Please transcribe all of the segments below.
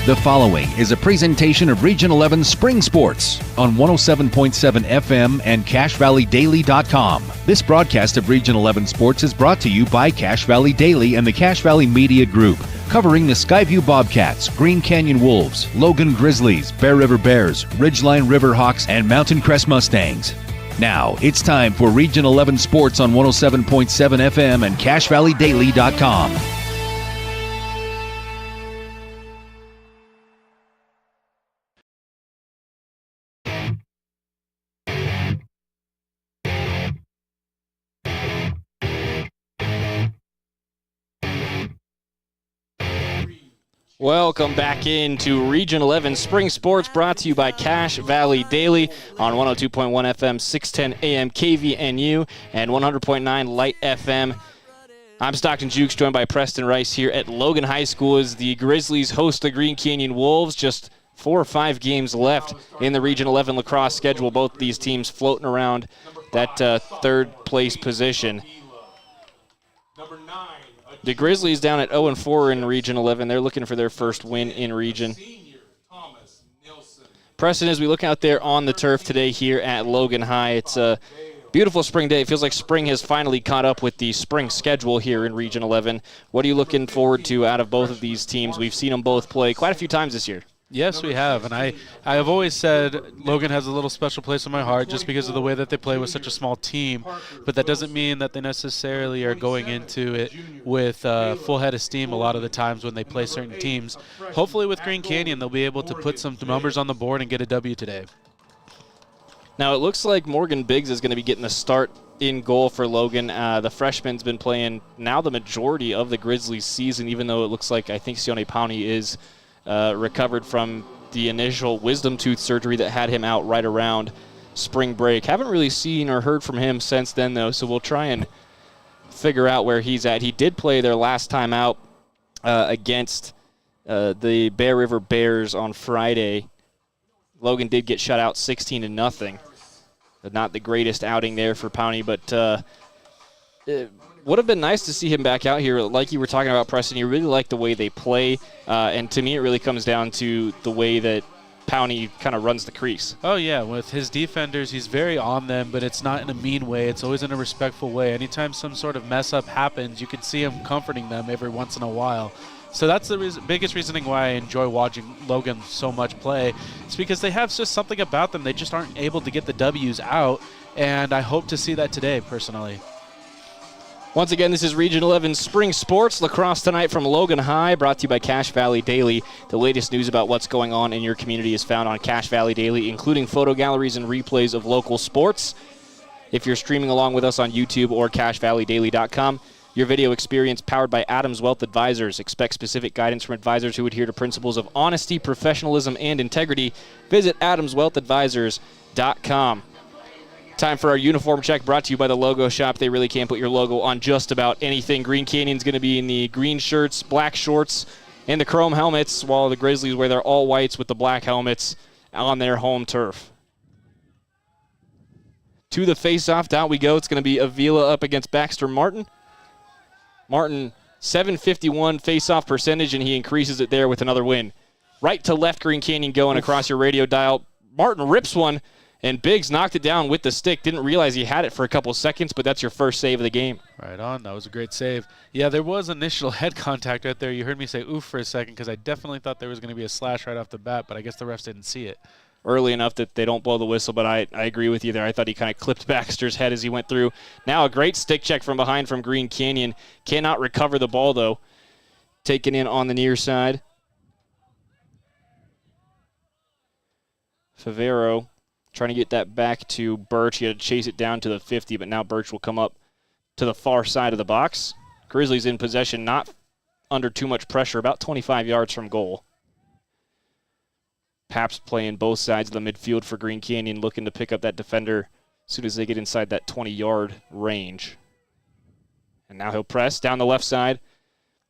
The following is a presentation of Region 11 Spring Sports on 107.7 FM and CashValleyDaily.com. This broadcast of Region 11 Sports is brought to you by Cache Valley Daily and the Cache Valley Media Group, covering the Skyview Bobcats, Green Canyon Wolves, Logan Grizzlies, Bear River Bears, Ridgeline Riverhawks, and Mountain Crest Mustangs. Now, it's time for Region 11 Sports on 107.7 FM and CashValleyDaily.com. Welcome back into Region 11 Spring Sports, brought to you by Cache Valley Daily on 102.1 FM, 610 AM KVNU, and 100.9 Light FM. I'm Stockton Jukes, joined by Preston Rice here at Logan High School as the Grizzlies host the Green Canyon Wolves. Just 4 or 5 games left in the Region 11 lacrosse schedule. Both these teams floating around that third place position. The Grizzlies down at 0-4 in Region 11. They're looking for their first win in Region. Preston, as we look out there on the turf today here at Logan High, it's a beautiful spring day. It feels like spring has finally caught up with the spring schedule here in Region 11. What are you looking forward to out of both of these teams? We've seen them both play quite a few times this year. Yes, we have, and I have always said Logan has a little special place in my heart just because of the way that they play with such a small team, but that doesn't mean that they necessarily are going into it with full head of steam a lot of the times when they play certain teams. Hopefully with Green Canyon, they'll be able to put some numbers on the board and get a W today. Now it looks like Morgan Biggs is going to be getting the start in goal for Logan. The freshman's been playing now the majority of the Grizzlies season, even though it looks like I think Sione Pawnee is recovered from the initial wisdom tooth surgery that had him out right around spring break. Haven't really seen or heard from him since then, though, so we'll try and figure out where he's at. He did play their last time out against the Bear River Bears on Friday. Logan did get shut out 16-0. Not the greatest outing there for Pawnee, but it would have been nice to see him back out here. Like you were talking about, Preston, you really like the way they play, and to me it really comes down to the way that Pawnee kind of runs the crease. Oh, yeah. With his defenders, he's very on them, but it's not in a mean way. It's always in a respectful way. Anytime some sort of mess-up happens, you can see him comforting them every once in a while. So that's the biggest reasoning why I enjoy watching Logan so much play. It's because they have just something about them. They just aren't able to get the W's out, and I hope to see that today, personally. Once again, this is Region 11 Spring Sports. Lacrosse tonight from Logan High, brought to you by Cache Valley Daily. The latest news about what's going on in your community is found on Cache Valley Daily, including photo galleries and replays of local sports. If you're streaming along with us on YouTube or CashValleyDaily.com, your video experience powered by Adams Wealth Advisors. Expect specific guidance from advisors who adhere to principles of honesty, professionalism, and integrity. Visit AdamsWealthAdvisors.com. Time for our uniform check, brought to you by the Logo Shop. They really can put your logo on just about anything. Green Canyon's going to be in the green shirts, black shorts, and the chrome helmets, while the Grizzlies wear their all whites with the black helmets on their home turf. To the face-off, down we go. It's going to be Avila up against Baxter Martin. Martin, 751 face-off percentage, and he increases it there with another win. Right to left, Green Canyon going across your radio dial. Martin rips one, and Biggs knocked it down with the stick. Didn't realize he had it for a couple seconds, but that's your first save of the game. Right on. That was a great save. Yeah, there was initial head contact right there. You heard me say oof for a second because I definitely thought there was going to be a slash right off the bat, but I guess the refs didn't see it. Early enough that they don't blow the whistle, but I agree with you there. I thought he kind of clipped Baxter's head as he went through. Now a great stick check from behind from Green Canyon. Cannot recover the ball, though. Taken in on the near side. Favero trying to get that back to Birch. He had to chase it down to the 50, but now Birch will come up to the far side of the box. Grizzlies in possession, not under too much pressure, about 25 yards from goal. Paps playing both sides of the midfield for Green Canyon, looking to pick up that defender as soon as they get inside that 20-yard range. And now he'll press down the left side.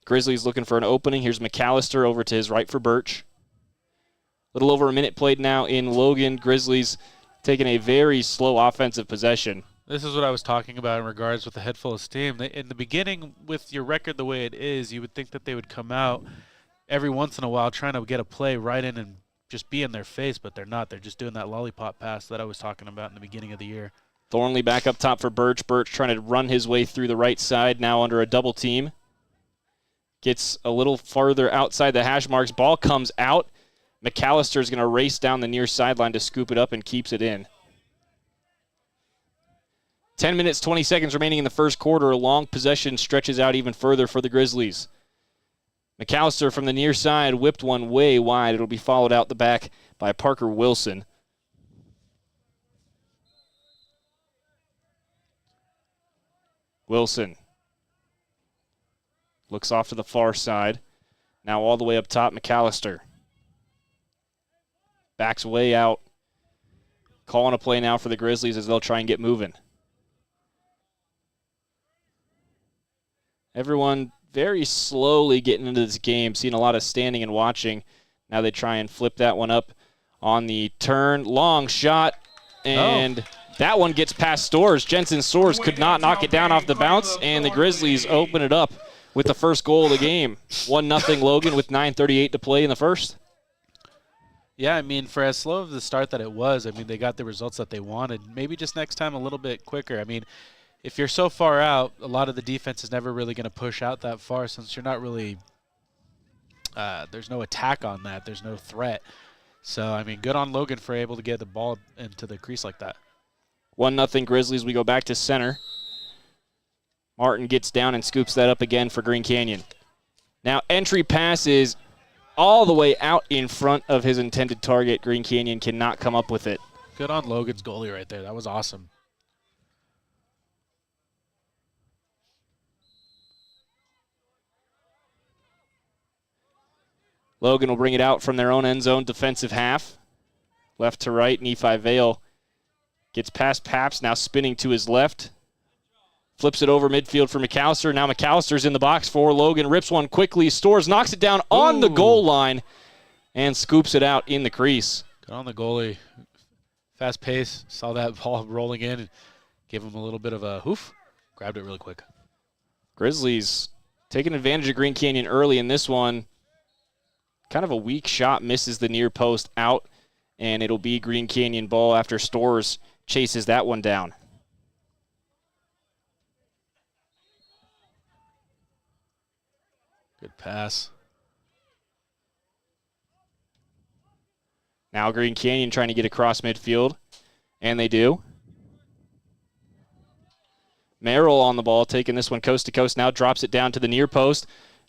Grizzlies looking for an opening. Here's McAllister over to his right for Birch. A little over a minute played now in Logan. Grizzlies taking a very slow offensive possession. This is what I was talking about in regards with the head full of steam. In the beginning, with your record the way it is, you would think that they would come out every once in a while trying to get a play right in and just be in their face, but they're not. They're just doing that lollipop pass that I was talking about in the beginning of the year. Thornley back up top for Birch. Birch trying to run his way through the right side, now under a double team. Gets a little farther outside the hash marks. Ball comes out. McAllister is going to race down the near sideline to scoop it up and keeps it in. 10 minutes, 20 seconds remaining in the first quarter. A long possession stretches out even further for the Grizzlies. McAllister from the near side whipped one way wide. It'll be followed out the back by Parker Wilson. Wilson looks off to the far side. Now all the way up top, McAllister. Backs way out. Calling a play now for the Grizzlies as they'll try and get moving. Everyone very slowly getting into this game, seeing a lot of standing and watching. Now they try and flip that one up on the turn. Long shot, and that one gets past Storrs. Jensen Storrs could not knock it down off the bounce, and the Grizzlies open it up with the first goal of the game. 1-0 Logan with 9:38 to play in the first. Yeah, I mean, for as slow of the start that it was, I mean, they got the results that they wanted. Maybe just next time a little bit quicker. I mean, if you're so far out, a lot of the defense is never really going to push out that far since you're not really there's no attack on that. There's no threat. So, I mean, good on Logan for able to get the ball into the crease like that. 1-0 Grizzlies. We go back to center. Martin gets down and scoops that up again for Green Canyon. Now, entry pass is all the way out in front of his intended target. Green Canyon cannot come up with it. Good on Logan's goalie right there. That was awesome. Logan will bring it out from their own end zone defensive half. Left to right, Nephi Vale gets past Paps, now spinning to his left. Flips it over midfield for McAllister. Now McAllister's in the box for Logan. Rips one quickly. Storrs knocks it down on the goal line and scoops it out in the crease. Good on the goalie. Fast pace. Saw that ball rolling in and gave him a little bit of a hoof. Grabbed it really quick. Grizzlies taking advantage of Green Canyon early in this one. Kind of a weak shot, misses the near post out, and it'll be Green Canyon ball after Storrs chases that one down. Good pass. Now Green Canyon trying to get across midfield, and they do. Merrill on the ball, taking this one coast to coast, now drops it down to the near post.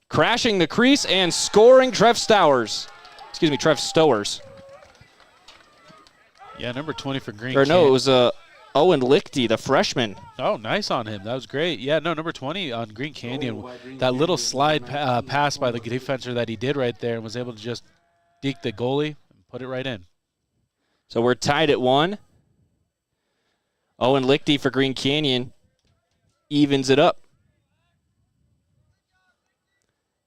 Crashing the crease and scoring Trev Stowers. Yeah, number 20 for Green Or Canyon. no, it was Owen Lichty, the freshman. Oh, nice on him. That was great. Yeah, no, number 20 on Green Canyon. That little slide pass by the defender that he did right there and was able to just deke the goalie and put it right in. So we're tied at 1. Owen Lichty for Green Canyon evens it up.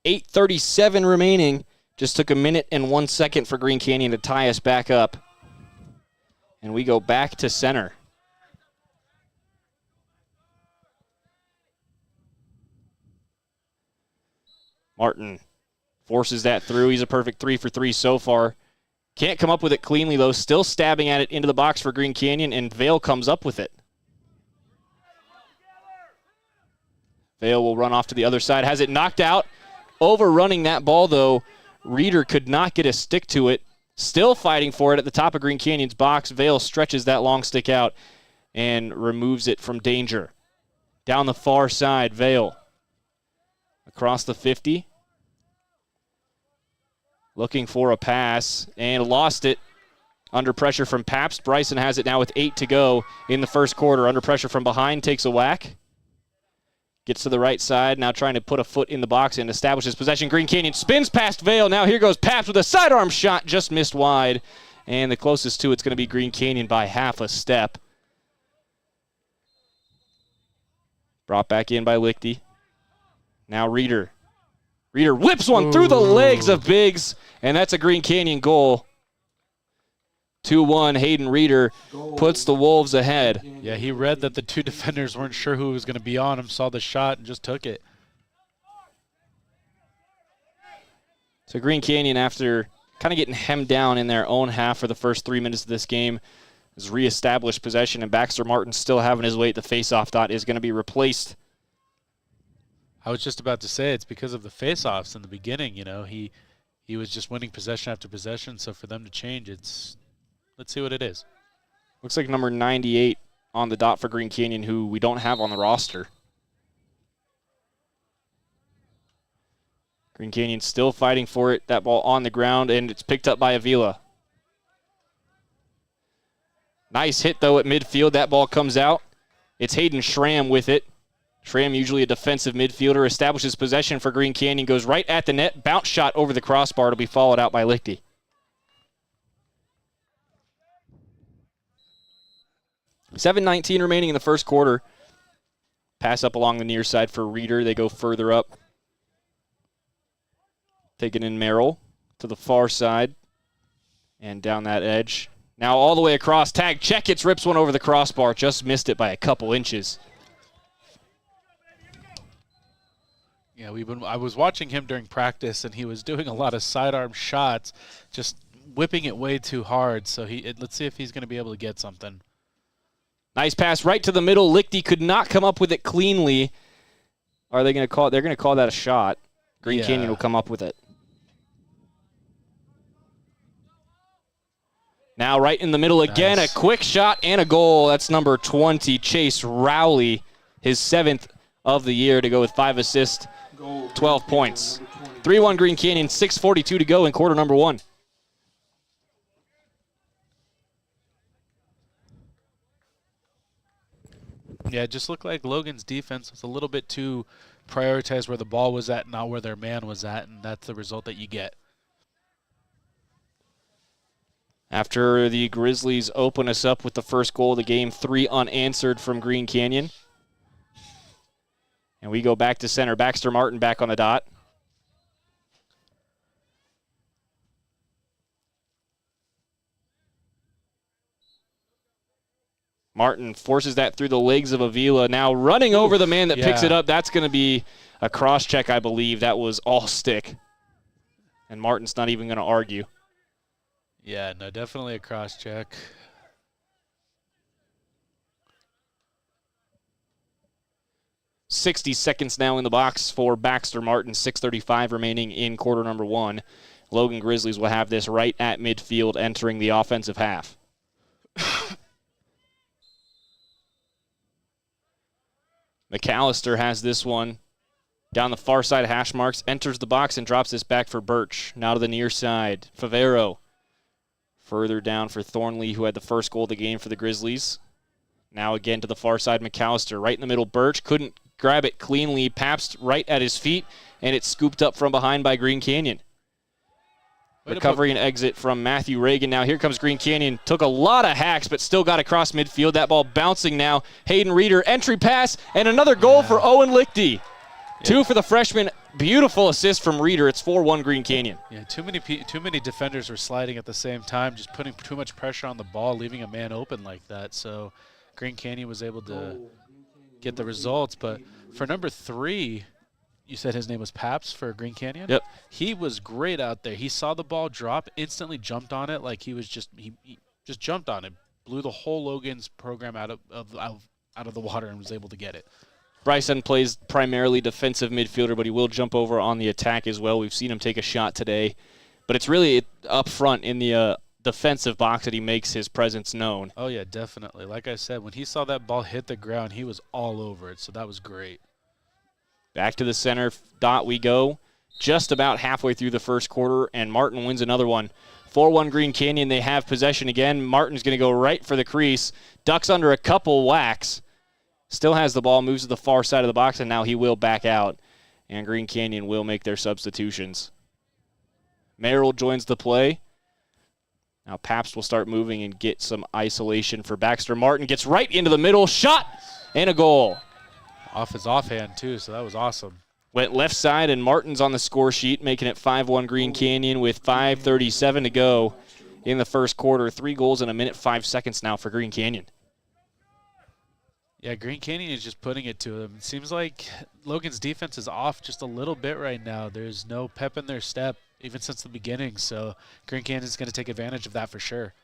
8:37 remaining. Just took a minute and 1 second for Green Canyon to tie us back up. And we go back to center. Martin forces that through. He's a perfect 3 for 3 so far. Can't come up with it cleanly, though. Still stabbing at it into the box for Green Canyon, and Vale comes up with it. Vale will run off to the other side. Has it knocked out. Overrunning that ball, though. Reeder could not get a stick to it. Still fighting for it at the top of Green Canyon's box. Vale stretches that long stick out and removes it from danger. Down the far side, Vale. Across the 50. Looking for a pass and lost it. Under pressure from Pabst. Bryson has it now with 8 to go in the first quarter. Under pressure from behind, takes a whack. Gets to the right side, now trying to put a foot in the box and establishes possession. Green Canyon spins past Vale. Now here goes Pabst with a sidearm shot, just missed wide. And the closest to it's going to be Green Canyon by half a step. Brought back in by Lichty. Now Reeder. Reeder whips one through the legs of Biggs, and that's a Green Canyon goal. 2-1, Hayden Reeder puts the Wolves ahead. Yeah, he read that the two defenders weren't sure who was going to be on him, saw the shot, and just took it. So Green Canyon, after kind of getting hemmed down in their own half for the first 3 minutes of this game, has reestablished possession, and Baxter Martin still having his way at the faceoff dot is going to be replaced. I was just about to say it's because of the faceoffs in the beginning. You know, he was just winning possession after possession. So for them to change, let's see what it is. Looks like number 98 on the dot for Green Canyon, who we don't have on the roster. Green Canyon still fighting for it. That ball on the ground, and it's picked up by Avila. Nice hit, though, at midfield. That ball comes out. It's Hayden Schramm with it. Schramm, usually a defensive midfielder, establishes possession for Green Canyon, goes right at the net, bounce shot over the crossbar to be followed out by Lichty. $7:19 remaining in the first quarter. Pass up along the near side for Reeder. They go further up. Taking in Merrill to the far side and down that edge. Now all the way across. Tag Checkets rips one over the crossbar. Just missed it by a couple inches. Yeah, I was watching him during practice, and he was doing a lot of sidearm shots, just whipping it way too hard. So let's see if he's going to be able to get something. Nice pass right to the middle. Lichty could not come up with it cleanly. Are they going to call it? They're going to call that a shot. Green Canyon will come up with it. Now right in the middle again, nice. A quick shot and a goal. That's number 20, Chase Rowley, his 7th of the year, to go with 5 assists, 12 points. 3-1 Green Canyon, 6:42 to go in quarter number 1. Yeah, it just looked like Logan's defense was a little bit too prioritized where the ball was at, not where their man was at, and that's the result that you get. After the Grizzlies open us up with the first goal of the game, 3 unanswered from Green Canyon. And we go back to center. Baxter Martin back on the dot. Martin forces that through the legs of Avila. Now running over the man that picks it up. That's going to be a cross check, I believe. That was all stick. And Martin's not even going to argue. Yeah, no, definitely a cross check. .60 seconds now in the box for Baxter Martin. 6:35 remaining in quarter number 1. Logan Grizzlies will have this right at midfield entering the offensive half. McAllister has this one down the far side of hash marks, enters the box and drops this back for Birch. Now to the near side. Favero further down for Thornley, who had the first goal of the game for the Grizzlies. Now again to the far side, McAllister. Right in the middle, Birch couldn't grab it cleanly. Pabst right at his feet, and it's scooped up from behind by Green Canyon. Recovery and exit from Matthew Reagan. Now here comes Green Canyon. Took a lot of hacks, but still got across midfield. That ball bouncing now. Hayden Reeder, entry pass, and another goal for Owen Lichty. Yeah. 2 for the freshman. Beautiful assist from Reeder. It's 4-1 Green Canyon. Yeah, too many defenders were sliding at the same time, just putting too much pressure on the ball, leaving a man open like that. So Green Canyon was able to get the results. But for number 3, you said his name was Pabst for Green Canyon? Yep. He was great out there. He saw the ball drop, instantly jumped on it like he just jumped on it, blew the whole Logan's program out of the water and was able to get it. Bryson plays primarily defensive midfielder, but he will jump over on the attack as well. We've seen him take a shot today. But it's really up front in the defensive box that he makes his presence known. Oh, yeah, definitely. Like I said, when he saw that ball hit the ground, he was all over it, so that was great. Back to the center dot we go. Just about halfway through the first quarter, and Martin wins another one. 4-1 Green Canyon. They have possession again. Martin's going to go right for the crease. Ducks under a couple whacks. Still has the ball, moves to the far side of the box, and now he will back out. And Green Canyon will make their substitutions. Merrill joins the play. Now Pabst will start moving and get some isolation for Baxter. Martin gets right into the middle. Shot and a goal. Off his offhand, too, so that was awesome. Went left side, and Martin's on the score sheet, making it 5-1 Green Canyon with 5:37 to go in the first quarter. 3 goals in a minute, 5 seconds now for Green Canyon. Yeah, Green Canyon is just putting it to them. It seems like Logan's defense is off just a little bit right now. There's no pep in their step. even since the beginning. So Green Canyon's going to take advantage of that for sure.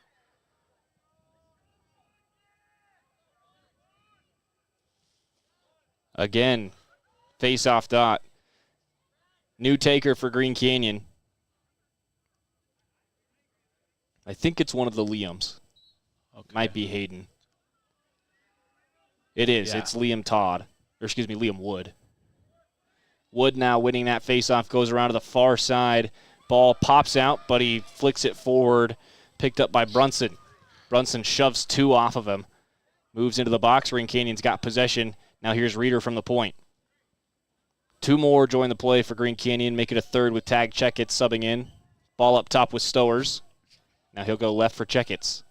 Again, face-off dot. New taker for Green Canyon. I think it's one of the Liams. Okay. Might be Hayden. It is. Yeah. It's Liam Wood. Wood now winning that faceoff, goes around to the far side. Ball pops out, but he flicks it forward. Picked up by Brunson. Brunson shoves 2 off of him. Moves into the box. Green Canyon's got possession. Now here's Reeder from the point. 2 more join the play for Green Canyon. Make it a third with Tag Checketts subbing in. Ball up top with Stowers. Now he'll go left for Checketts.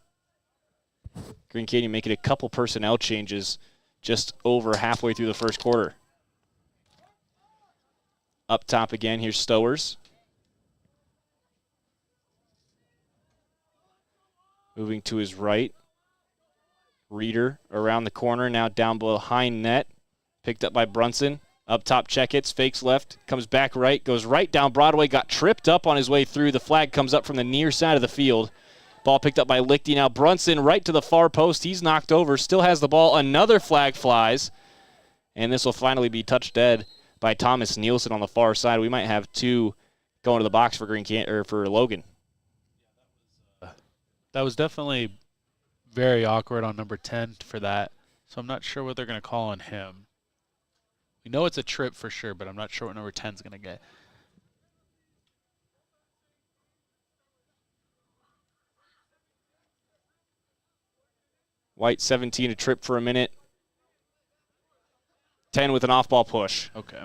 Green Canyon making a couple personnel changes just over halfway through the first quarter. Up top again, here's Stowers. Moving to his right. Reeder around the corner, now down behind net. Picked up by Brunson. Up top, Checketts, fakes left, comes back right, goes right down Broadway, got tripped up on his way through. The flag comes up from the near side of the field. Ball picked up by Lichty. Now Brunson right to the far post. He's knocked over, still has the ball. Another flag flies, and this will finally be touched dead by Thomas Nielsen on the far side. We might have 2 going to the box for for Logan. That was definitely very awkward on number 10 for that, so I'm not sure what they're going to call on him. We know it's a trip for sure, but I'm not sure what number 10 is going to get. White 17, a trip for a minute. 10 with an off-ball push. Okay.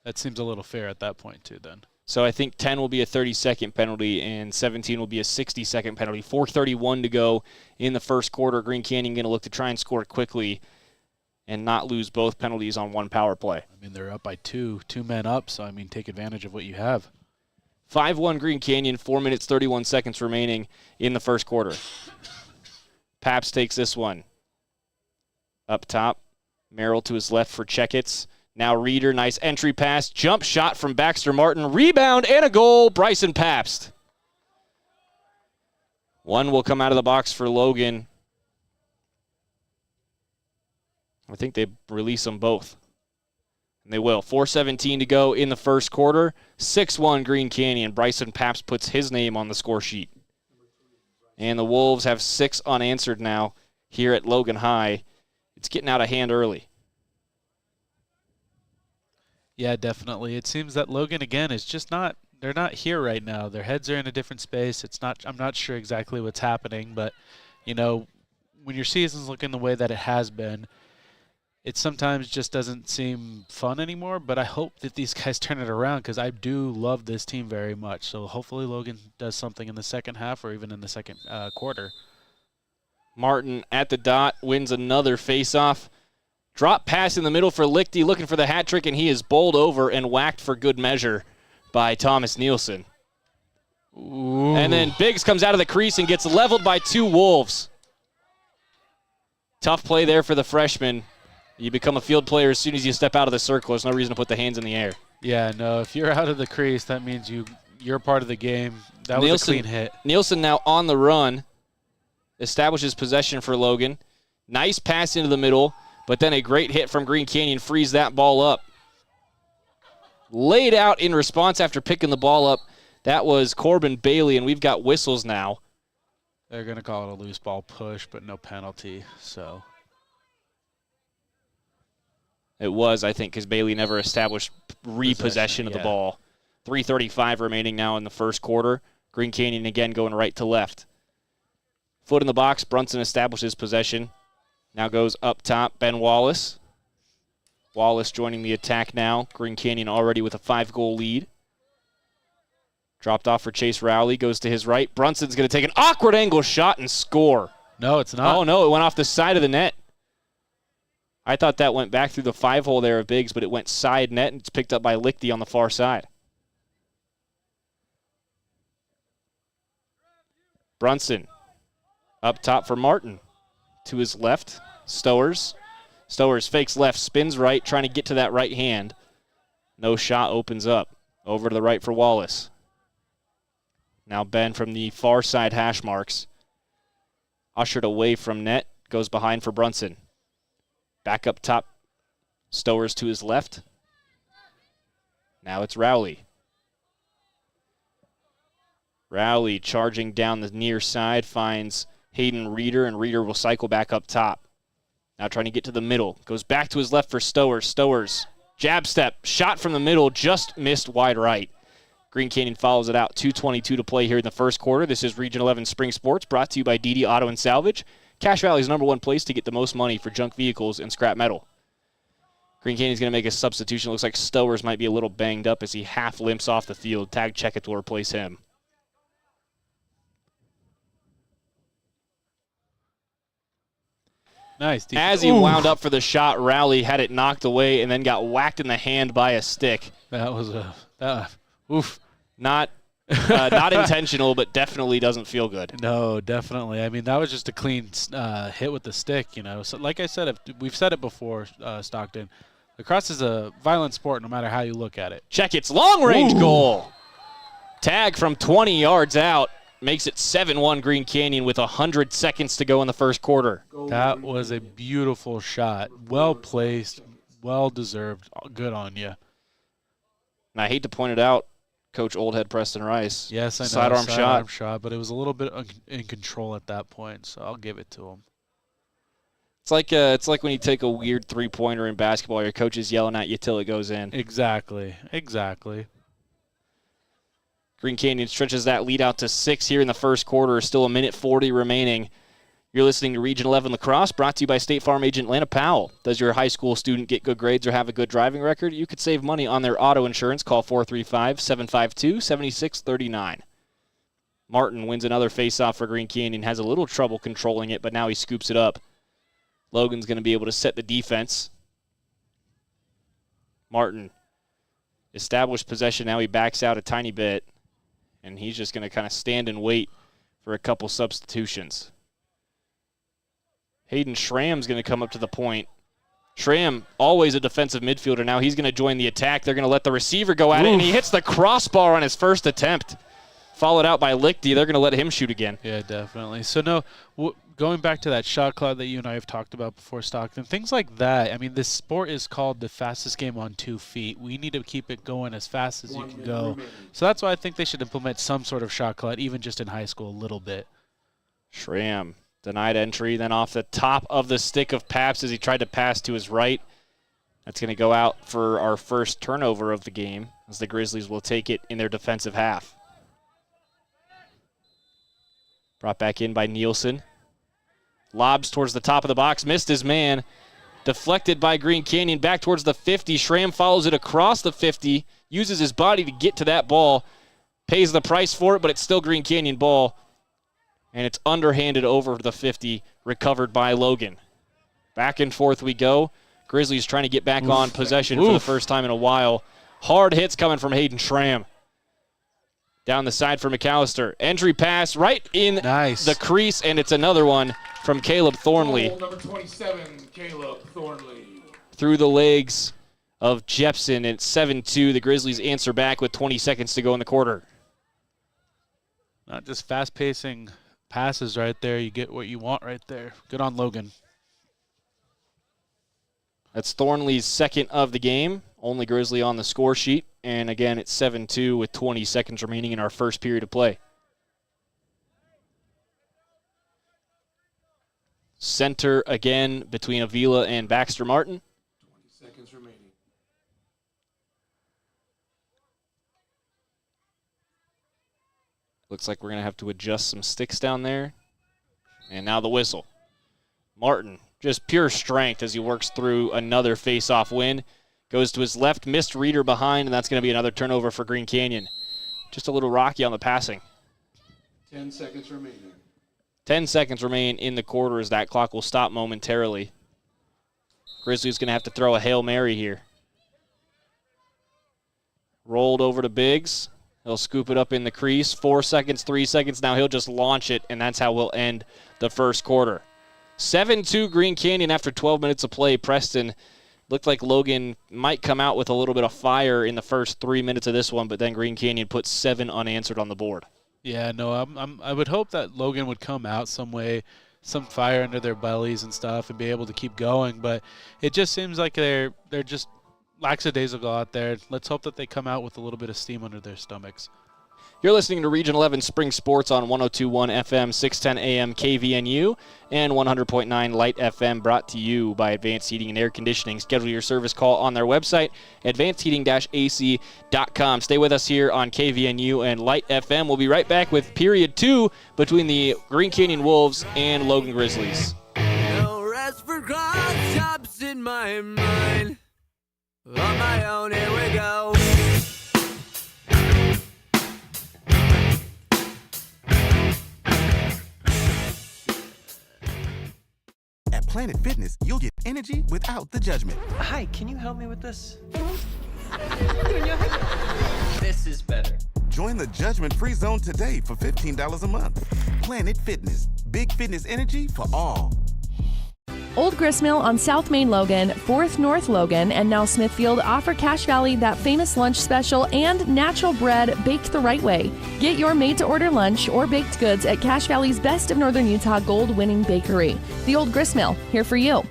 That seems a little fair at that point, too, then. So I think 10 will be a 30-second penalty and 17 will be a 60-second penalty. 4:31 to go in the first quarter. Green Canyon going to look to try and score quickly and not lose both penalties on 1 power play. I mean, they're up by 2 men up, so, I mean, take advantage of what you have. 5-1 Green Canyon, 4 minutes, 31 seconds remaining in the first quarter. Paps takes this one. Up top, Merrill to his left for Checketts. Now Reeder, nice entry pass, jump shot from Baxter Martin, rebound and a goal, Bryson Pabst. 1 will come out of the box for Logan. I think they release them both. And they will. 4:17 to go in the first quarter. 6-1 Green Canyon. Bryson Pabst puts his name on the score sheet. And the Wolves have 6 unanswered now here at Logan High. It's getting out of hand early. Yeah, definitely. It seems that Logan, again, is just not – they're not here right now. Their heads are in a different space. I'm not sure exactly what's happening, but, you know, when your season's looking the way that it has been, it sometimes just doesn't seem fun anymore, but I hope that these guys turn it around because I do love this team very much. So hopefully Logan does something in the second half or even in the second quarter. Martin at the dot wins another faceoff. Drop pass in the middle for Lichty, looking for the hat trick, and he is bowled over and whacked for good measure by Thomas Nielsen. Ooh. And then Biggs comes out of the crease and gets leveled by 2 Wolves. Tough play there for the freshman. You become a field player as soon as you step out of the circle. There's no reason to put the hands in the air. Yeah, no, if you're out of the crease, that means you're part of the game. That was a clean hit. Nielsen now on the run. Establishes possession for Logan. Nice pass into the middle, but then a great hit from Green Canyon frees that ball up. Laid out in response after picking the ball up. That was Corbin Bailey, and we've got whistles now. They're going to call it a loose ball push, but no penalty, so... It was, I think, because Bailey never established repossession of the ball. 3:35 remaining now in the first quarter. Green Canyon again going right to left. Foot in the box. Brunson establishes possession. Now goes up top. Ben Wallace. Wallace joining the attack now. Green Canyon already with a 5-goal lead. Dropped off for Chase Rowley. Goes to his right. Brunson's going to take an awkward angle shot and score. No, it's not. Oh, no, it went off the side of the net. I thought that went back through the 5-hole there of Biggs, but it went side net, and it's picked up by Lichty on the far side. Brunson up top for Martin. To his left, Stowers. Stowers fakes left, spins right, trying to get to that right hand. No shot opens up. Over to the right for Wallace. Now Ben from the far side hash marks. Ushered away from net. Goes behind for Brunson. Back up top. Stowers to his left. Now it's Rowley. Rowley charging down the near side. Finds Hayden Reeder, and Reeder will cycle back up top. Now trying to get to the middle. Goes back to his left for Stowers. Stowers, jab step, shot from the middle, just missed wide right. Green Canyon follows it out. 2:22 to play here in the first quarter. This is Region 11 Spring Sports, brought to you by DD Auto and Salvage. Cache Valley's #1 place to get the most money for junk vehicles and scrap metal. Green Canyon's going to make a substitution. Looks like Stowers might be a little banged up as he half limps off the field. Tag Checkett will replace him. Nice. As he wound up for the shot, Rowley had it knocked away and then got whacked in the hand by a stick. That was oof. Not intentional, but definitely doesn't feel good. No, definitely. I mean, that was just a clean hit with the stick, So, like I said, we've said it before, Stockton. Lacrosse is a violent sport no matter how you look at it. Checkett's long-range goal. Tag from 20 yards out. Makes it 7-1 Green Canyon with 100 seconds to go in the first quarter. That was a beautiful shot. Well placed, well deserved. Good on you. And I hate to point it out, Coach Oldhead Preston Rice. Yes, I know. Sidearm shot, but it was a little bit in control at that point, so I'll give it to him. It's like when you take a weird three-pointer in basketball, your coach is yelling at you till it goes in. Exactly. Green Canyon stretches that lead out to 6 here in the first quarter. Still 1:40 remaining. You're listening to Region 11 Lacrosse, brought to you by State Farm agent Lana Powell. Does your high school student get good grades or have a good driving record? You could save money on their auto insurance. Call 435-752-7639. Martin wins another faceoff for Green Canyon. Has a little trouble controlling it, but now he scoops it up. Logan's going to be able to set the defense. Martin established possession. Now he backs out a tiny bit. And he's just going to kind of stand and wait for a couple substitutions. Hayden Schramm's going to come up to the point. Schramm, always a defensive midfielder. Now he's going to join the attack. They're going to let the receiver go at it, and he hits the crossbar on his first attempt. Followed out by Lichty. They're going to let him shoot again. Yeah, definitely. So, going back to that shot clock that you and I have talked about before, Stockton, things like that. I mean, this sport is called the fastest game on 2 feet. We need to keep it going as fast as you can go. So that's why I think they should implement some sort of shot clock, even just in high school a little bit. Schramm denied entry, then off the top of the stick of Paps as he tried to pass to his right. That's going to go out for our first turnover of the game as the Grizzlies will take it in their defensive half. Brought back in by Nielsen. Lobs towards the top of the box, missed his man. Deflected by Green Canyon, back towards the 50. Schramm follows it across the 50, uses his body to get to that ball, pays the price for it, but it's still Green Canyon ball. And it's underhanded over the 50, recovered by Logan. Back and forth we go. Grizzlies trying to get back on possession for the first time in a while. Hard hits coming from Hayden Schramm. Down the side for McAllister. Entry pass right in the crease, and it's another one from Caleb Thornley. Number 27, Caleb Thornley. Through the legs of Jepson. It's 7-2. The Grizzlies answer back with 20 seconds to go in the quarter. Not just fast-pacing passes right there. You get what you want right there. Good on Logan. That's Thornley's second of the game. Only Grizzly on the score sheet. And again, it's 7-2 with 20 seconds remaining in our first period of play. Center again between Avila and Baxter Martin. 20 seconds remaining. Looks like we're going to have to adjust some sticks down there. And now the whistle. Martin, just pure strength as he works through another face-off win. Goes to his left, missed Reeder behind, and that's going to be another turnover for Green Canyon. Just a little rocky on the passing. 10 seconds remaining. 10 seconds remain in the quarter as that clock will stop momentarily. Grizzlies going to have to throw a Hail Mary here. Rolled over to Biggs. He'll scoop it up in the crease. 4 seconds, 3 seconds. Now he'll just launch it, and that's how we'll end the first quarter. 7-2 Green Canyon after 12 minutes of play. Preston looked like Logan might come out with a little bit of fire in the first 3 minutes of this one, but then Green Canyon put 7 unanswered on the board. Yeah, no, I would hope that Logan would come out some way, some fire under their bellies and stuff, and be able to keep going. But it just seems like they're just lackadaisical out there. Let's hope that they come out with a little bit of steam under their stomachs. You're listening to Region 11 Spring Sports on 102.1 FM, 610 AM KVNU, and 100.9 Light FM, brought to you by Advanced Heating and Air Conditioning. Schedule your service call on their website, advancedheating-ac.com. Stay with us here on KVNU and Light FM. We'll be right back with Period 2 between the Green Canyon Wolves and Logan Grizzlies. No rest for cross chops in my mind. On my own, here we go. At Planet Fitness, you'll get energy without the judgment. Hi, can you help me with this? This is better. Join the judgment-free zone today for $15 a month. Planet Fitness, big fitness energy for all. Old Gristmill on South Main Logan, 4th North Logan, and now Smithfield offer Cache Valley that famous lunch special and natural bread baked the right way. Get your made-to-order lunch or baked goods at Cache Valley's Best of Northern Utah gold-winning bakery. The Old Gristmill, here for you.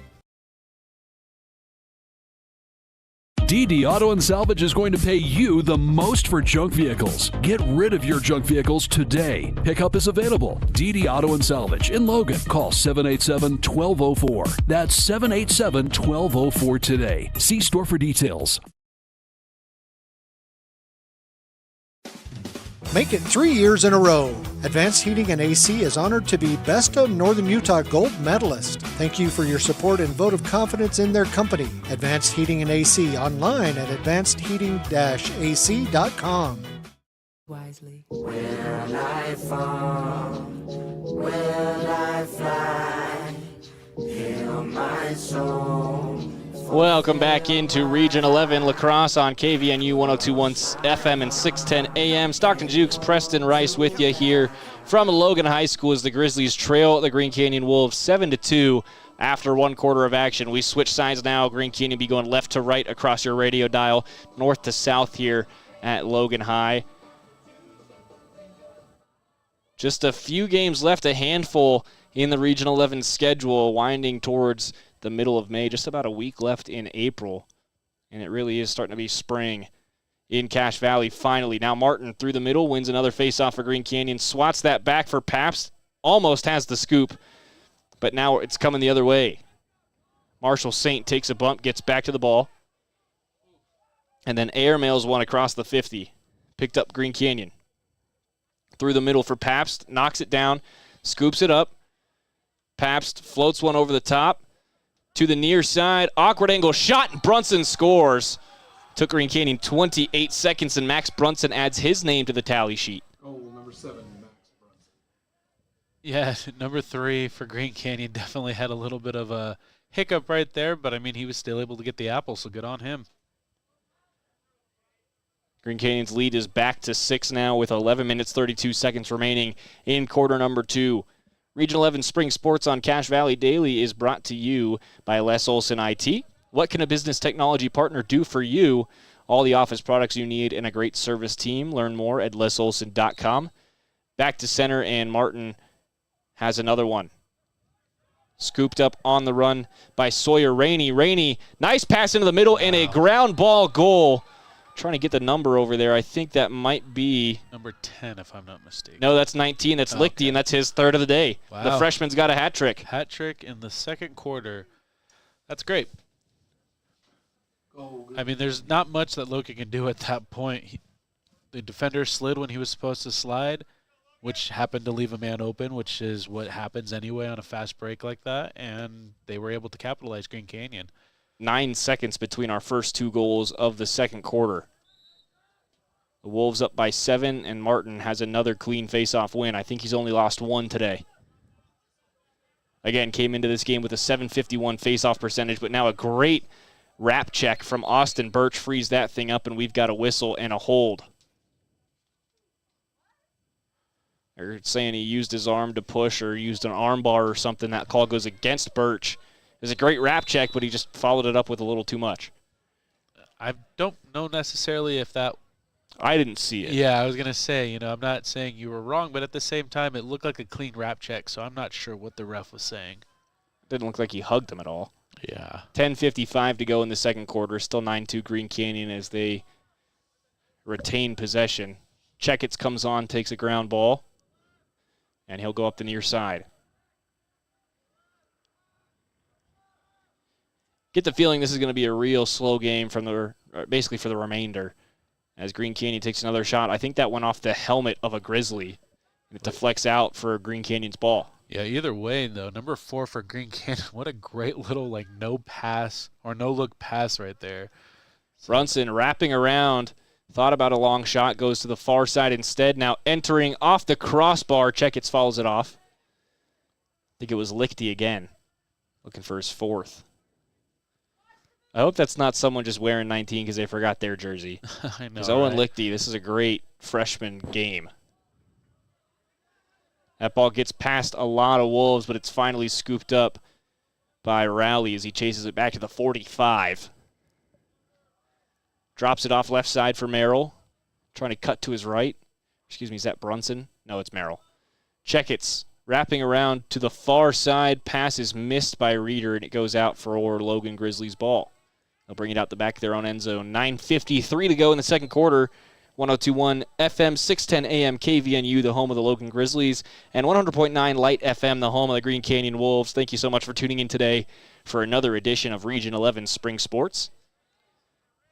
DD Auto and Salvage is going to pay you the most for junk vehicles. Get rid of your junk vehicles today. Pickup is available. DD Auto and Salvage in Logan. Call 787-1204. That's 787-1204 today. See store for details. Make it 3 years in a row. Advanced Heating and AC is honored to be Best of Northern Utah Gold Medalist. Thank you for your support and vote of confidence in their company. Advanced Heating and AC, online at advancedheating-ac.com. Wisely. Will I fall? Will I fly? Heal my soul. Welcome back into Region 11 Lacrosse on KVNU 102.1 FM and 610 AM. Stockton Jukes, Preston Rice with you here from Logan High School as the Grizzlies trail the Green Canyon Wolves 7-2 after one quarter of action. We switch sides now. Green Canyon be going left to right across your radio dial, north to south here at Logan High. Just a few games left, a handful in the Region 11 schedule, winding towards the middle of May, just about a week left in April, and it really is starting to be spring in Cache Valley finally. Now Martin through the middle wins another faceoff for Green Canyon, swats that back for Pabst, almost has the scoop, but now it's coming the other way. Marshall Saint takes a bump, gets back to the ball, and then airmails one across the 50. Picked up Green Canyon. Through the middle for Pabst, knocks it down, scoops it up. Pabst floats one over the top. To the near side, awkward angle shot, and Brunson scores. Took Green Canyon 28 seconds, and Max Brunson adds his name to the tally sheet. Goal number 7, Max Brunson. Yeah, number 3 for Green Canyon definitely had a little bit of a hiccup right there, but I mean, he was still able to get the apple, so good on him. Green Canyon's lead is back to 6 now with 11 minutes, 32 seconds remaining in quarter number 2. Region 11 Spring Sports on Cache Valley Daily is brought to you by Les Olson IT. What can a business technology partner do for you? All the office products you need and a great service team. Learn more at lesolson.com. Back to center, and Martin has another one. Scooped up on the run by Sawyer Rainey. Rainey, nice pass into the middle, and a ground ball goal. Trying to get the number over there. I think that might be number 10, if I'm not mistaken. No, that's 19. That's Lichty, okay. And that's his third of the day. Wow. The freshman's got a hat trick. Hat trick in the second quarter. That's great. I mean, there's not much that Logan can do at that point. The defender slid when he was supposed to slide, which happened to leave a man open, which is what happens anyway on a fast break like that, and they were able to capitalize Green Canyon. 9 seconds between our first 2 goals of the second quarter. The Wolves up by 7, and Martin has another clean face-off win. I think he's only lost 1 today. Again, came into this game with a .751 face-off percentage, but now a great wrap check from Austin Birch frees that thing up, and we've got a whistle and a hold. They're saying he used his arm to push or used an arm bar or something. That call goes against Birch. It was a great wrap check, but he just followed it up with a little too much. I don't know necessarily if that I didn't see it. Yeah, I was going to say, I'm not saying you were wrong, but at the same time, it looked like a clean wrap check, so I'm not sure what the ref was saying. Didn't look like he hugged him at all. Yeah. 10:55 to go in the second quarter. Still 9-2 Green Canyon as they retain possession. Checketts comes on, takes a ground ball, and he'll go up the near side. Get the feeling this is going to be a real slow game basically for the remainder. As Green Canyon takes another shot, I think that went off the helmet of a Grizzly. And it deflects out for Green Canyon's ball. Yeah, either way, though, number 4 for Green Canyon, what a great little, no pass or no-look pass right there. Brunson wrapping around, thought about a long shot, goes to the far side instead. Now entering off the crossbar, Checketts follows it off. I think it was Lichty again, looking for his 4th. I hope that's not someone just wearing 19 because they forgot their jersey. I know, Because Owen right? Lichty, this is a great freshman game. That ball gets past a lot of Wolves, but it's finally scooped up by Rowley as he chases it back to the 45. Drops it off left side for Merrill. Trying to cut to his right. Excuse me, is that Brunson? No, it's Merrill. Checketts wrapping around to the far side. Pass is missed by Reeder, and it goes out for Logan Grizzlies' ball. They'll bring it out the back of their own end zone. 9:53 to go in the second quarter. 102.1 FM, 610 AM KVNU, the home of the Logan Grizzlies, and 100.9 Light FM, the home of the Green Canyon Wolves. Thank you so much for tuning in today for another edition of Region 11 Spring Sports.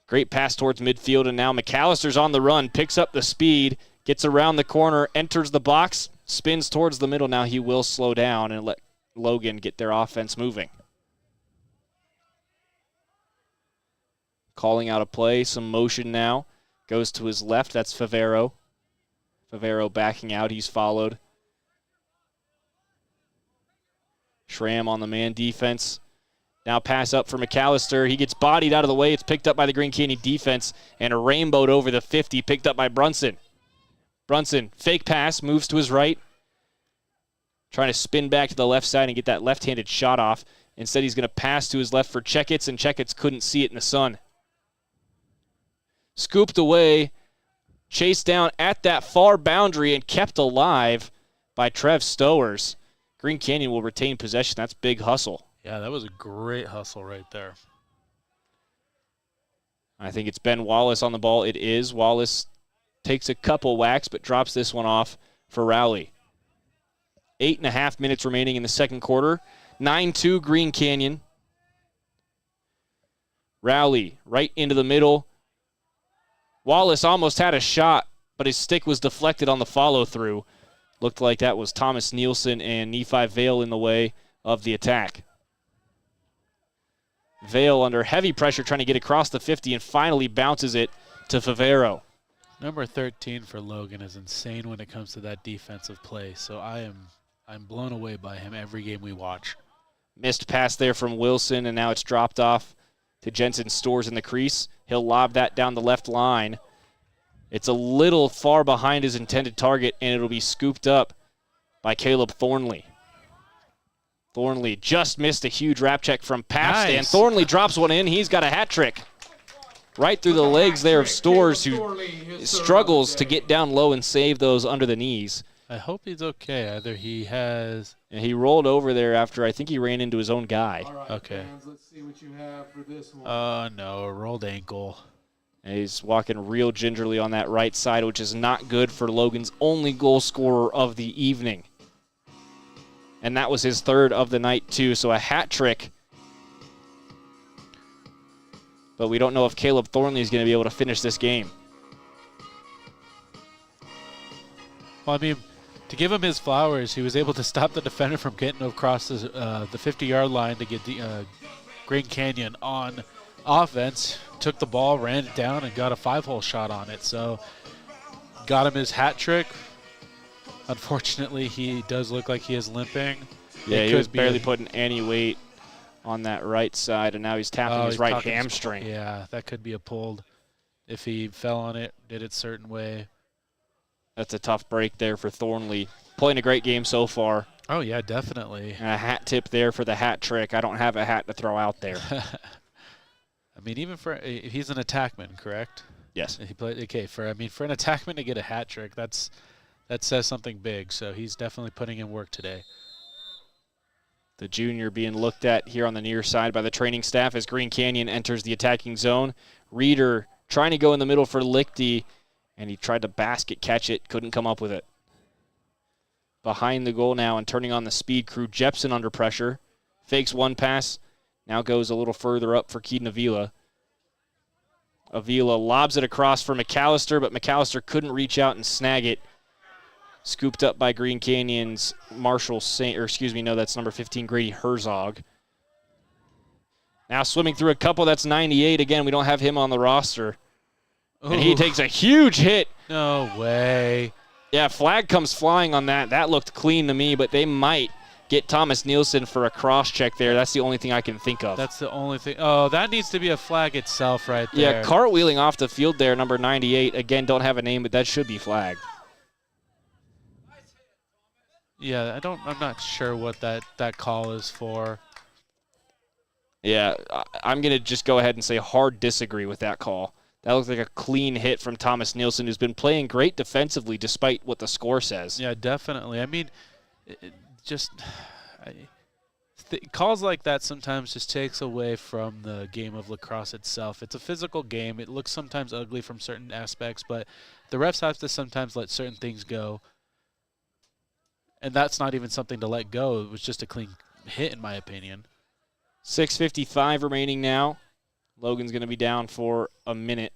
Great pass towards midfield, and now McAllister's on the run, picks up the speed, gets around the corner, enters the box, spins towards the middle. Now he will slow down and let Logan get their offense moving. Calling out a play, some motion now. Goes to his left, that's Favero. Favero backing out, he's followed. Schramm on the man defense. Now pass up for McAllister. He gets bodied out of the way. It's picked up by the Green Canyon defense and a rainbowed over the 50, picked up by Brunson. Brunson, fake pass, moves to his right. Trying to spin back to the left side and get that left-handed shot off. Instead, he's going to pass to his left for Checketts, and Checketts couldn't see it in the sun. Scooped away, chased down at that far boundary and kept alive by Trev Stowers. Green Canyon will retain possession. That's big hustle. Yeah, that was a great hustle right there. I think it's Ben Wallace on the ball. It is. Wallace takes a couple whacks but drops this one off for Rowley. 8.5 minutes remaining in the second quarter. 9-2 Green Canyon. Rowley right into the middle. Wallace almost had a shot, but his stick was deflected on the follow-through. Looked like that was Thomas Nielsen and Nephi Vale in the way of the attack. Vale under heavy pressure trying to get across the 50 and finally bounces it to Favero. Number 13 for Logan is insane when it comes to that defensive play, so I'm blown away by him every game we watch. Missed pass there from Wilson, and now it's dropped off to Jensen Stores in the crease. He'll lob that down the left line. It's a little far behind his intended target, and it'll be scooped up by Caleb Thornley. Thornley just missed a huge wrap check from Past, and Thornley drops one in. He's got a hat trick. Right through the legs there of Stores, who struggles to get down low and save those under the knees. I hope he's okay. Either he has... And he rolled over there after I think he ran into his own guy. All right, okay. fans, let's see what you have for this one. Oh, no, a rolled ankle. And he's walking real gingerly on that right side, which is not good for Logan's only goal scorer of the evening. And that was his third of the night, too. So a hat trick. But we don't know if Caleb Thornley is going to be able to finish this game. Well, I mean, to give him his flowers, he was able to stop the defender from getting across the 50-yard line to get the Green Canyon on offense. Took the ball, ran it down, and got a 5-hole shot on it. So got him his hat trick. Unfortunately, he does look like he is limping. Yeah, he was barely putting any weight on that right side, and now he's tapping his right hamstring. Yeah, that could be a pulled if he fell on it, did it certain way. That's a tough break there for Thornley. Playing a great game so far. Oh, yeah, definitely. And a hat tip there for the hat trick. I don't have a hat to throw out there. I mean, even for he's an attackman, correct? Yes. He played okay for an attackman to get a hat trick. That says something big. So he's definitely putting in work today. The junior being looked at here on the near side by the training staff as Green Canyon enters the attacking zone. Reeder trying to go in the middle for Lichty, and he tried to basket catch it, couldn't come up with it. Behind the goal now and turning on the speed crew. Jepson under pressure. Fakes one pass. Now goes a little further up for Keaton Avila. Avila lobs it across for McAllister, but McAllister couldn't reach out and snag it. Scooped up by Green Canyon's that's number 15, Grady Herzog. Now swimming through a couple, that's 98. Again, we don't have him on the roster. Ooh. And he takes a huge hit. No way. Yeah, flag comes flying on that. That looked clean to me, but they might get Thomas Nielsen for a cross check there. That's the only thing I can think of. That's the only thing. Oh, that needs to be a flag itself right there. Yeah, cartwheeling off the field there, number 98. Again, don't have a name, but that should be flagged. Yeah, I'm not sure what that call is for. Yeah, I'm going to just go ahead and say hard disagree with that call. That looks like a clean hit from Thomas Nielsen, who's been playing great defensively despite what the score says. Yeah, definitely. I mean, calls like that sometimes just takes away from the game of lacrosse itself. It's a physical game. It looks sometimes ugly from certain aspects, but the refs have to sometimes let certain things go. And that's not even something to let go. It was just a clean hit, in my opinion. 6:55 remaining now. Logan's going to be down for a minute.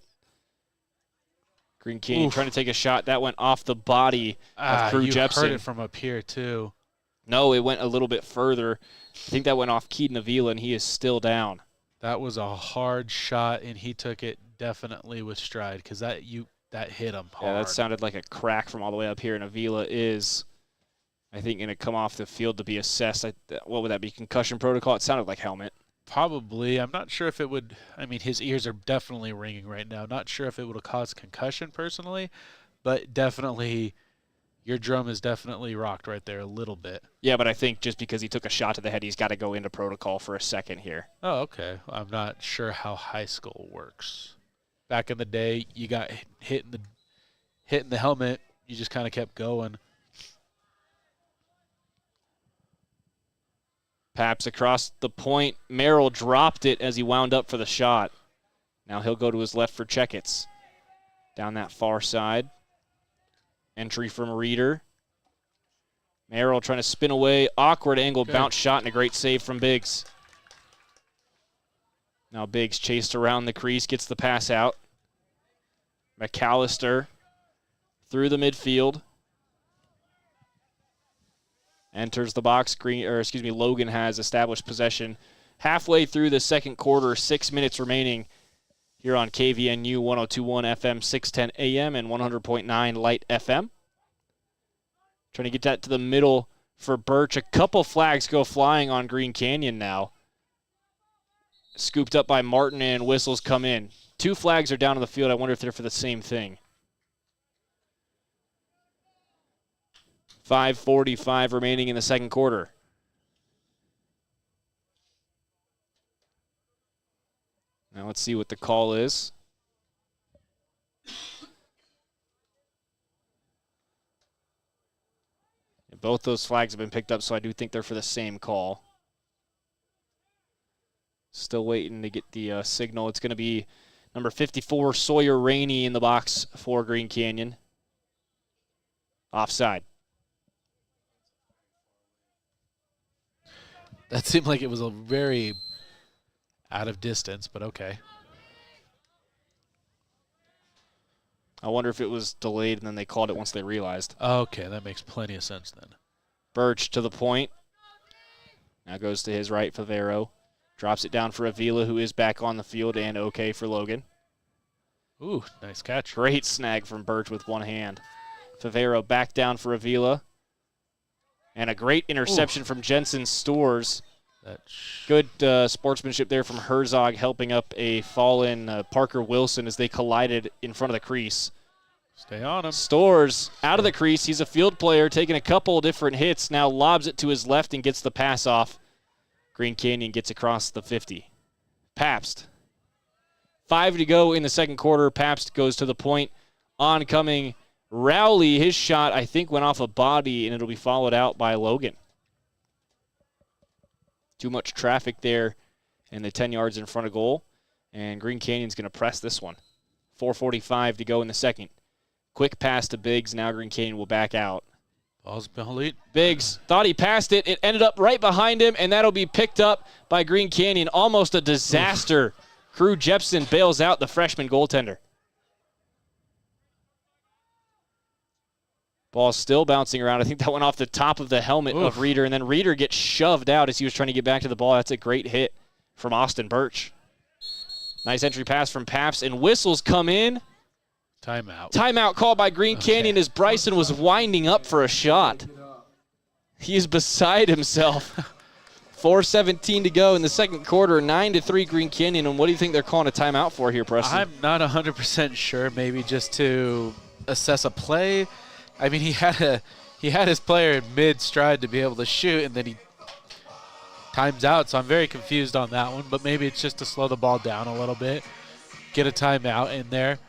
Green Canyon trying to take a shot. That went off the body of Crew Jepson. You heard it from up here, too. No, it went a little bit further. I think that went off Keaton Avila, and he is still down. That was a hard shot, and he took it definitely with stride because that hit him hard. Yeah, that sounded like a crack from all the way up here, and Avila is, I think, going to come off the field to be assessed. What would that be, concussion protocol? It sounded like helmet. Probably. I'm not sure if it would. I mean, his ears are definitely ringing right now. Not sure if it would have caused concussion personally, but definitely your drum is definitely rocked right there a little bit. Yeah, but I think just because he took a shot to the head, he's got to go into protocol for a second here. Oh, okay. I'm not sure how high school works. Back in the day, you got hit in the helmet. You just kind of kept going. Paps across the point. Merrill dropped it as he wound up for the shot. Now he'll go to his left for Checketts. Down that far side. Entry from Reeder. Merrill trying to spin away. Awkward angle, bounce shot, and a great save from Biggs. Now Biggs chased around the crease, gets the pass out. McAllister through the midfield. Enters the box. Logan has established possession halfway through the second quarter. 6 minutes remaining here on KVNU 102.1 FM, 610 AM, and 100.9 Light FM. Trying to get that to the middle for Birch. A couple flags go flying on Green Canyon now. Scooped up by Martin, and whistles come in. 2 flags are down on the field. I wonder if they're for the same thing. 5:45 remaining in the second quarter. Now let's see what the call is. Both those flags have been picked up, so I do think they're for the same call. Still waiting to get the signal. It's going to be number 54, Sawyer Rainey, in the box for Green Canyon. Offside. That seemed like it was a very out of distance, but okay. I wonder if it was delayed and then they called it once they realized. Okay, that makes plenty of sense then. Birch to the point. Now goes to his right, Favero. Drops it down for Avila, who is back on the field, and okay for Logan. Ooh, nice catch. Great snag from Birch with one hand. Favero back down for Avila. And a great interception from Jensen Stores. Good sportsmanship there from Herzog, helping up a fallen Parker Wilson as they collided in front of the crease. Stay on him. Stores out of the crease. He's a field player, taking a couple different hits. Now lobs it to his left and gets the pass off. Green Canyon gets across the 50. Pabst 5 to go in the second quarter. Pabst goes to the point. Oncoming Rowley, his shot, I think, went off a body, and it'll be followed out by Logan. Too much traffic there in the 10 yards in front of goal, and Green Canyon's going to press this one. 4:45 to go in the second. Quick pass to Biggs. Now Green Canyon will back out. Ball's behind. Biggs thought he passed it. It ended up right behind him, and that'll be picked up by Green Canyon. Almost a disaster. Crew Jepson bails out the freshman goaltender. Ball's still bouncing around. I think that went off the top of the helmet of Reeder, and then Reeder gets shoved out as he was trying to get back to the ball. That's a great hit from Austin Birch. Nice entry pass from Pabst, and whistles come in. Timeout. Timeout called by Green Canyon as Bryson was winding up for a shot. He is beside himself. 4:17 to go in the second quarter, 9-3 Green Canyon. And what do you think they're calling a timeout for here, Preston? I'm not 100% sure. Maybe just to assess a play. I mean, he had his player in mid-stride to be able to shoot, and then he times out. So I'm very confused on that one. But maybe it's just to slow the ball down a little bit, get a timeout in there.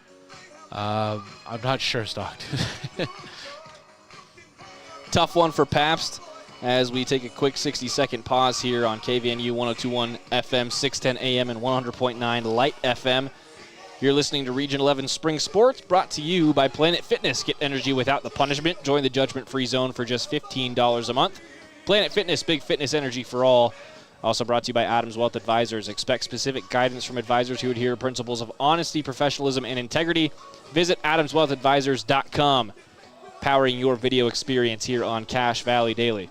I'm not sure, Stockton. Tough one for Pabst as we take a quick 60-second pause here on KVNU 102.1 FM, 610 AM, and 100.9 Light FM. You're listening to Region 11 Spring Sports, brought to you by Planet Fitness. Get energy without the punishment. Join the judgment-free zone for just $15 a month. Planet Fitness, big fitness energy for all. Also brought to you by Adams Wealth Advisors. Expect specific guidance from advisors who adhere to principles of honesty, professionalism, and integrity. Visit adamswealthadvisors.com. Powering your video experience here on Cache Valley Daily.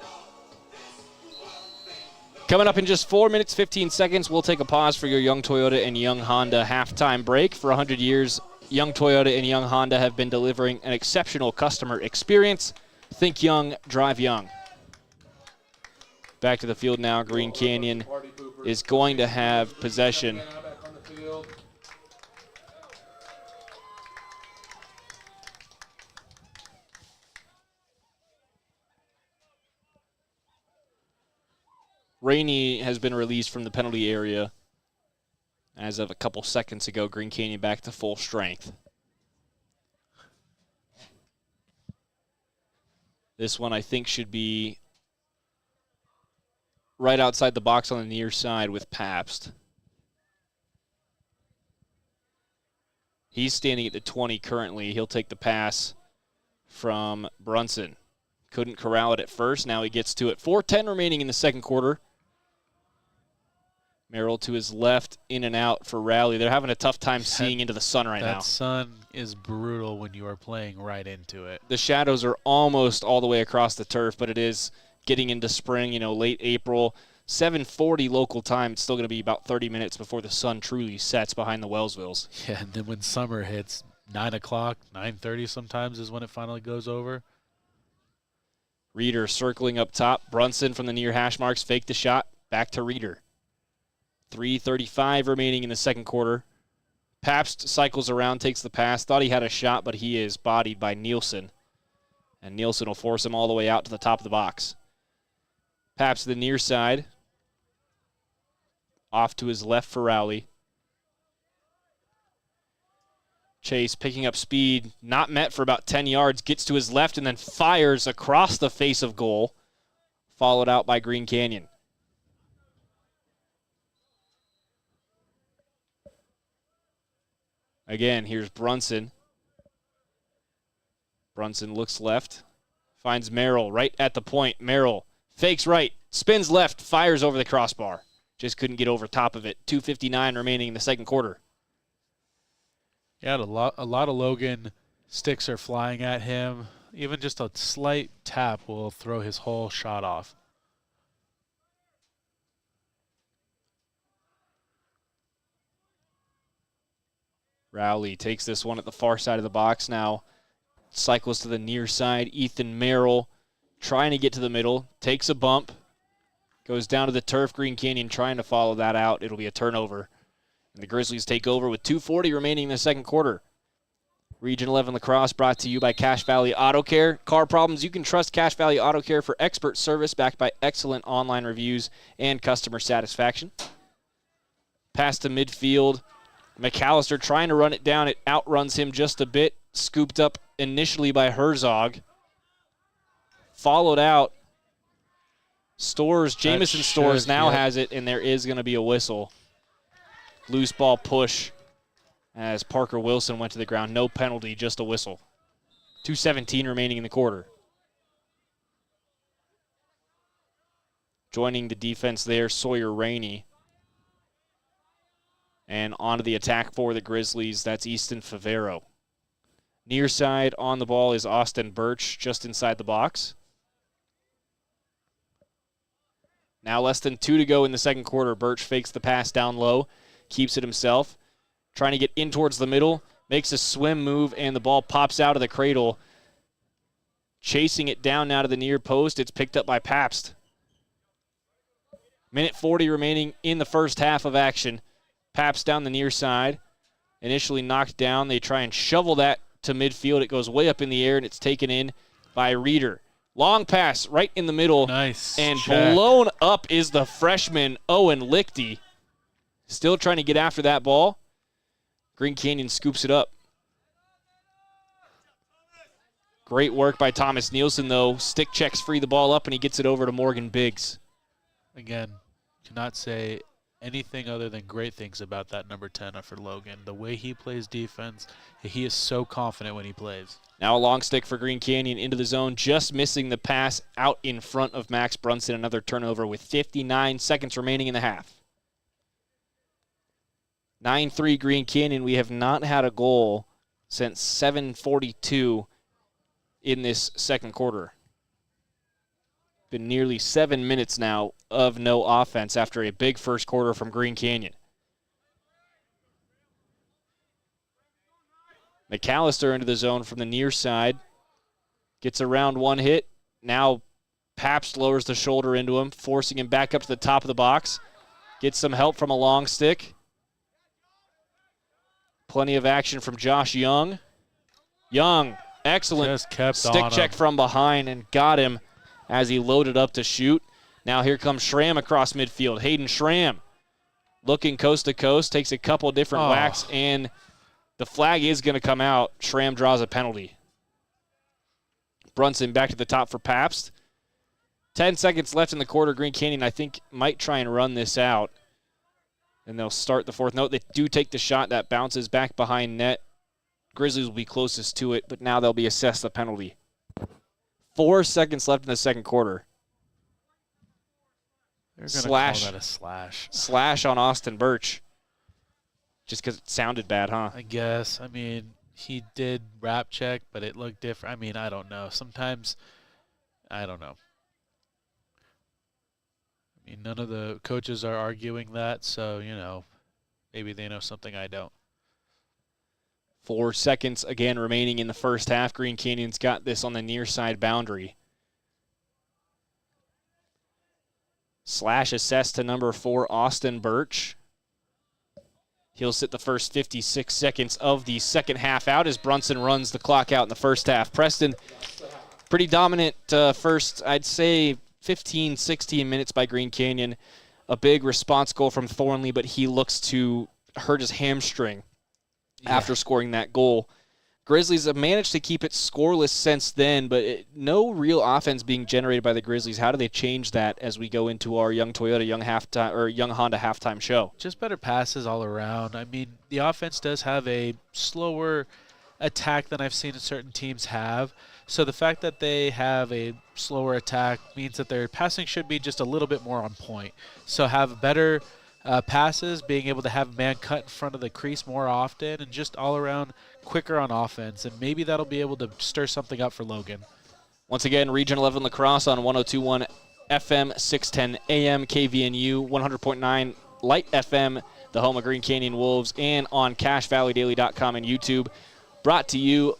Coming up in just 4 minutes, 15 seconds, we'll take a pause for your Young Toyota and Young Honda halftime break. For 100 years, Young Toyota and Young Honda have been delivering an exceptional customer experience. Think young, drive young. Back to the field now. Green Canyon is going to have possession. Rainey has been released from the penalty area as of a couple seconds ago. Green Canyon back to full strength. This one I think should be right outside the box on the near side with Pabst. He's standing at the 20 currently. He'll take the pass from Brunson. Couldn't corral it at first. Now he gets to it. 4:10 remaining in the second quarter. Merrill to his left, in and out for Rowley. They're having a tough time seeing into the sun right now. That sun is brutal when you are playing right into it. The shadows are almost all the way across the turf, but it is getting into spring, late April. 7:40 local time. It's still going to be about 30 minutes before the sun truly sets behind the Wellsvilles. Yeah, and then when summer hits, 9 o'clock, 9:30 sometimes is when it finally goes over. Reeder circling up top. Brunson from the near hash marks. Fake the shot. Back to Reeder. 3:35 remaining in the second quarter. Pabst cycles around, takes the pass. Thought he had a shot, but he is bodied by Nielsen. And Nielsen will force him all the way out to the top of the box. Pabst to the near side. Off to his left for Rowley. Chase picking up speed, not met for about 10 yards, gets to his left and then fires across the face of goal, followed out by Green Canyon. Again, here's Brunson. Brunson looks left, finds Merrill right at the point. Merrill fakes right, spins left, fires over the crossbar. Just couldn't get over top of it. 2:59 remaining in the second quarter. Yeah, a lot of Logan sticks are flying at him. Even just a slight tap will throw his whole shot off. Rowley takes this one at the far side of the box now. Cycles to the near side. Ethan Merrill trying to get to the middle. Takes a bump. Goes down to the turf. Green Canyon trying to follow that out. It'll be a turnover. And the Grizzlies take over with 2:40 remaining in the second quarter. Region 11 Lacrosse brought to you by Cache Valley Auto Care. Car problems, you can trust Cache Valley Auto Care for expert service backed by excellent online reviews and customer satisfaction. Pass to midfield. McAllister trying to run it down. It outruns him just a bit. Scooped up initially by Herzog. Followed out. Jamison Stores now has it, and there is going to be a whistle. Loose ball push as Parker Wilson went to the ground. No penalty, just a whistle. 2:17 remaining in the quarter. Joining the defense there, Sawyer Rainey. And onto the attack for the Grizzlies, that's Easton Favero. Near side on the ball is Austin Birch, just inside the box. Now less than 2 to go in the second quarter. Birch fakes the pass down low, keeps it himself. Trying to get in towards the middle, makes a swim move, and the ball pops out of the cradle. Chasing it down now to the near post. It's picked up by Pabst. Minute 40 remaining in the first half of action. Pabst down the near side. Initially knocked down. They try and shovel that to midfield. It goes way up in the air, and it's taken in by Reeder. Long pass right in the middle. Nice. And check. blown up is the freshman, Owen Lichty. Still trying to get after that ball. Green Canyon scoops it up. Great work by Thomas Nielsen, though. Stick checks free the ball up, and he gets it over to Morgan Biggs. Again, cannot say anything other than great things about that number 10 for Logan. The way he plays defense, he is so confident when he plays. Now a long stick for Green Canyon into the zone, just missing the pass out in front of Max Brunson. Another turnover with 59 seconds remaining in the half. 9-3 Green Canyon. We have not had a goal since 7:42 in this second quarter. Been nearly 7 minutes now of no offense after a big first quarter from Green Canyon. McAllister into the zone from the near side. Gets around one hit. Now Pabst lowers the shoulder into him, forcing him back up to the top of the box. Gets some help from a long stick. Plenty of action from Josh Young. Young, excellent Just kept stick on check him. from behind and got him as he loaded up to shoot. Now here comes Schramm across midfield. Hayden Schramm looking coast to coast, takes a couple different whacks, and the flag is going to come out. Schramm draws a penalty. Brunson back to the top for Pabst. 10 seconds left in the quarter. Green Canyon, I think, might try and run this out. And they'll start the fourth. Note, they do take the shot that bounces back behind net. Grizzlies will be closest to it, but now they'll be assessed the penalty. 4 seconds left in the second quarter. They're going to call that a slash. Slash on Austin Birch. Just because it sounded bad, huh? I guess. I mean, he did wrap check, but it looked different. I mean, I don't know. Sometimes, I don't know. I mean, none of the coaches are arguing that, so, you know, maybe they know something I don't. 4 seconds again remaining in the first half. Green Canyon's got this on the near side boundary. Slash assessed to number 4, Austin Birch. He'll sit the first 56 seconds of the second half out as Brunson runs the clock out in the first half. Preston, pretty dominant first, I'd say, 15, 16 minutes by Green Canyon. A big response goal from Thornley, but he looks to hurt his hamstring after scoring that goal. Grizzlies have managed to keep it scoreless since then, but no real offense being generated by the Grizzlies. How do they change that as we go into our Young Toyota, Young Honda halftime show? Just better passes all around. I mean, the offense does have a slower attack than I've seen certain teams have. So the fact that they have a slower attack means that their passing should be just a little bit more on point. So have better passes, being able to have a man cut in front of the crease more often, and just all around quicker on offense. And maybe that'll be able to stir something up for Logan. Once again, Region 11 Lacrosse on 102.1 FM, 610 AM, KVNU, 100.9 Light FM, the home of Green Canyon Wolves, and on CashValleyDaily.com and YouTube. Brought to you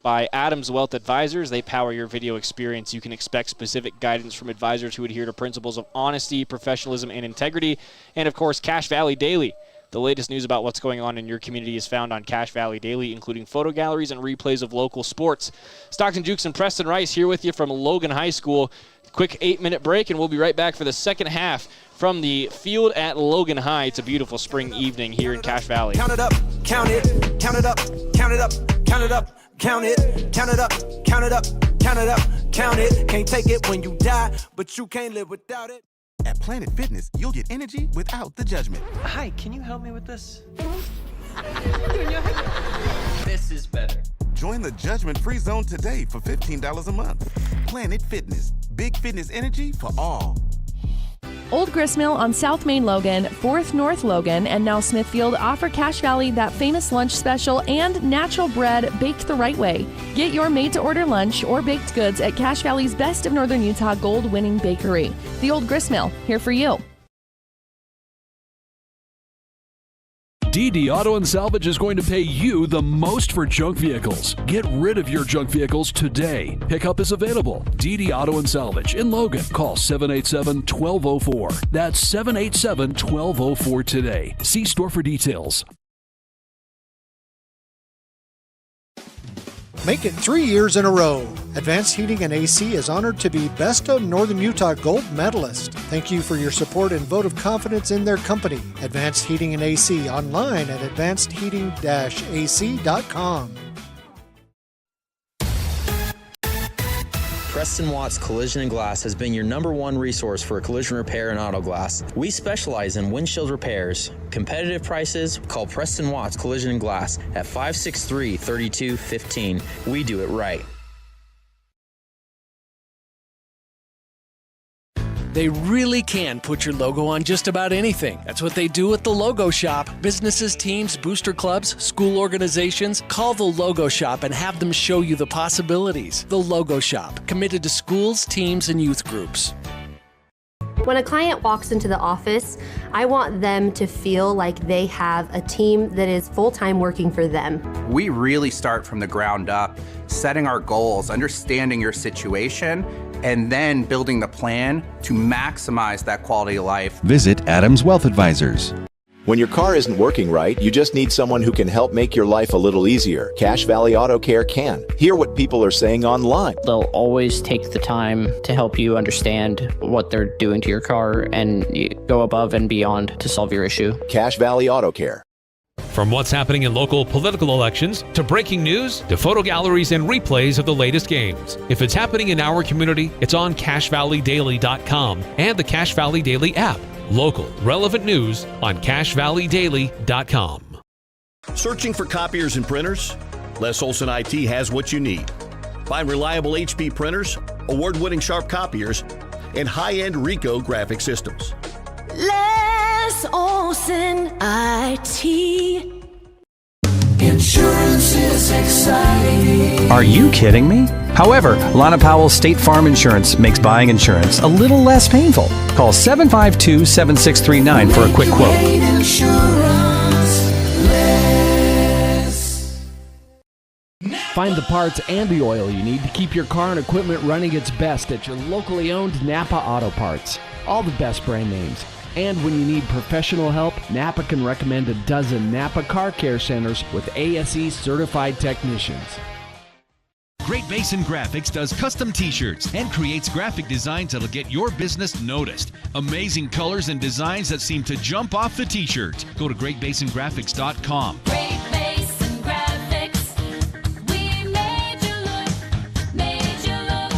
by Adams Wealth Advisors. They power your video experience. You can expect specific guidance from advisors who adhere to principles of honesty, professionalism, and integrity. And, of course, Cache Valley Daily. The latest news about what's going on in your community is found on Cache Valley Daily, including photo galleries and replays of local sports. Stockton Jukes and Preston Rice here with you from Logan High School. Quick 8-minute break, and we'll be right back for the second half from the field at Logan High. It's a beautiful spring evening here in Cache Valley. Count it up, count it, count it up, count it up, count it up, count it, count it up, count it up, count it up, count it. Can't take it when you die, but you can't live without it. At Planet Fitness, you'll get energy without the judgment. Hi, can you help me with this? This is better. Join the judgment-free zone today for $15 a month. Planet Fitness, big fitness energy for all. Old Gristmill on South Main Logan, 4th North Logan, and now Smithfield offer Cache Valley that famous lunch special and natural bread baked the right way. Get your made-to-order lunch or baked goods at Cache Valley's Best of Northern Utah gold-winning bakery. The Old Gristmill, here for you. DD Auto and Salvage is going to pay you the most for junk vehicles. Get rid of your junk vehicles today. Pickup is available. DD Auto and Salvage in Logan. Call 787-1204. That's 787-1204 today. See store for details. Make it 3 years in a row. Advanced Heating and AC is honored to be Best of Northern Utah Gold Medalist. Thank you for your support and vote of confidence in their company. Advanced Heating and AC online at advancedheating-ac.com. Preston Watts Collision and Glass has been your #1 resource for collision repair and auto glass. We specialize in windshield repairs. Competitive prices, call Preston Watts Collision and Glass at 563-3215. We do it right. They really can put your logo on just about anything. That's what they do at the Logo Shop. Businesses, teams, booster clubs, school organizations, call the Logo Shop and have them show you the possibilities. The Logo Shop, committed to schools, teams, and youth groups. When a client walks into the office, I want them to feel like they have a team that is full-time working for them. We really start from the ground up, setting our goals, understanding your situation, and then building the plan to maximize that quality of life. Visit Adams Wealth Advisors. When your car isn't working right, you just need someone who can help make your life a little easier. Cache Valley Auto Care can. Hear what people are saying online. They'll always take the time to help you understand what they're doing to your car and go above and beyond to solve your issue. Cache Valley Auto Care. From what's happening in local political elections, to breaking news, to photo galleries and replays of the latest games. If it's happening in our community, it's on CacheValleyDaily.com and the Cache Valley Daily app. Local, relevant news on CacheValleyDaily.com. Searching for copiers and printers? Les Olson IT has what you need. Find reliable HP printers, award-winning sharp copiers, and high-end Ricoh graphic systems. Les Olson IT. Insurance is exciting. Are you kidding me? However, Lana Powell State Farm Insurance makes buying insurance a little less painful. Call 752-7639 for a quick quote. Find the parts and the oil you need to keep your car and equipment running its best at your locally owned Napa Auto Parts. All the best brand names. And when you need professional help, Napa can recommend a dozen Napa Car Care Centers with ASE certified technicians. Great Basin Graphics does custom t-shirts and creates graphic designs that'll get your business noticed. Amazing colors and designs that seem to jump off the t-shirt. Go to GreatBasinGraphics.com. Great Basin Graphics. We made you look, made you look.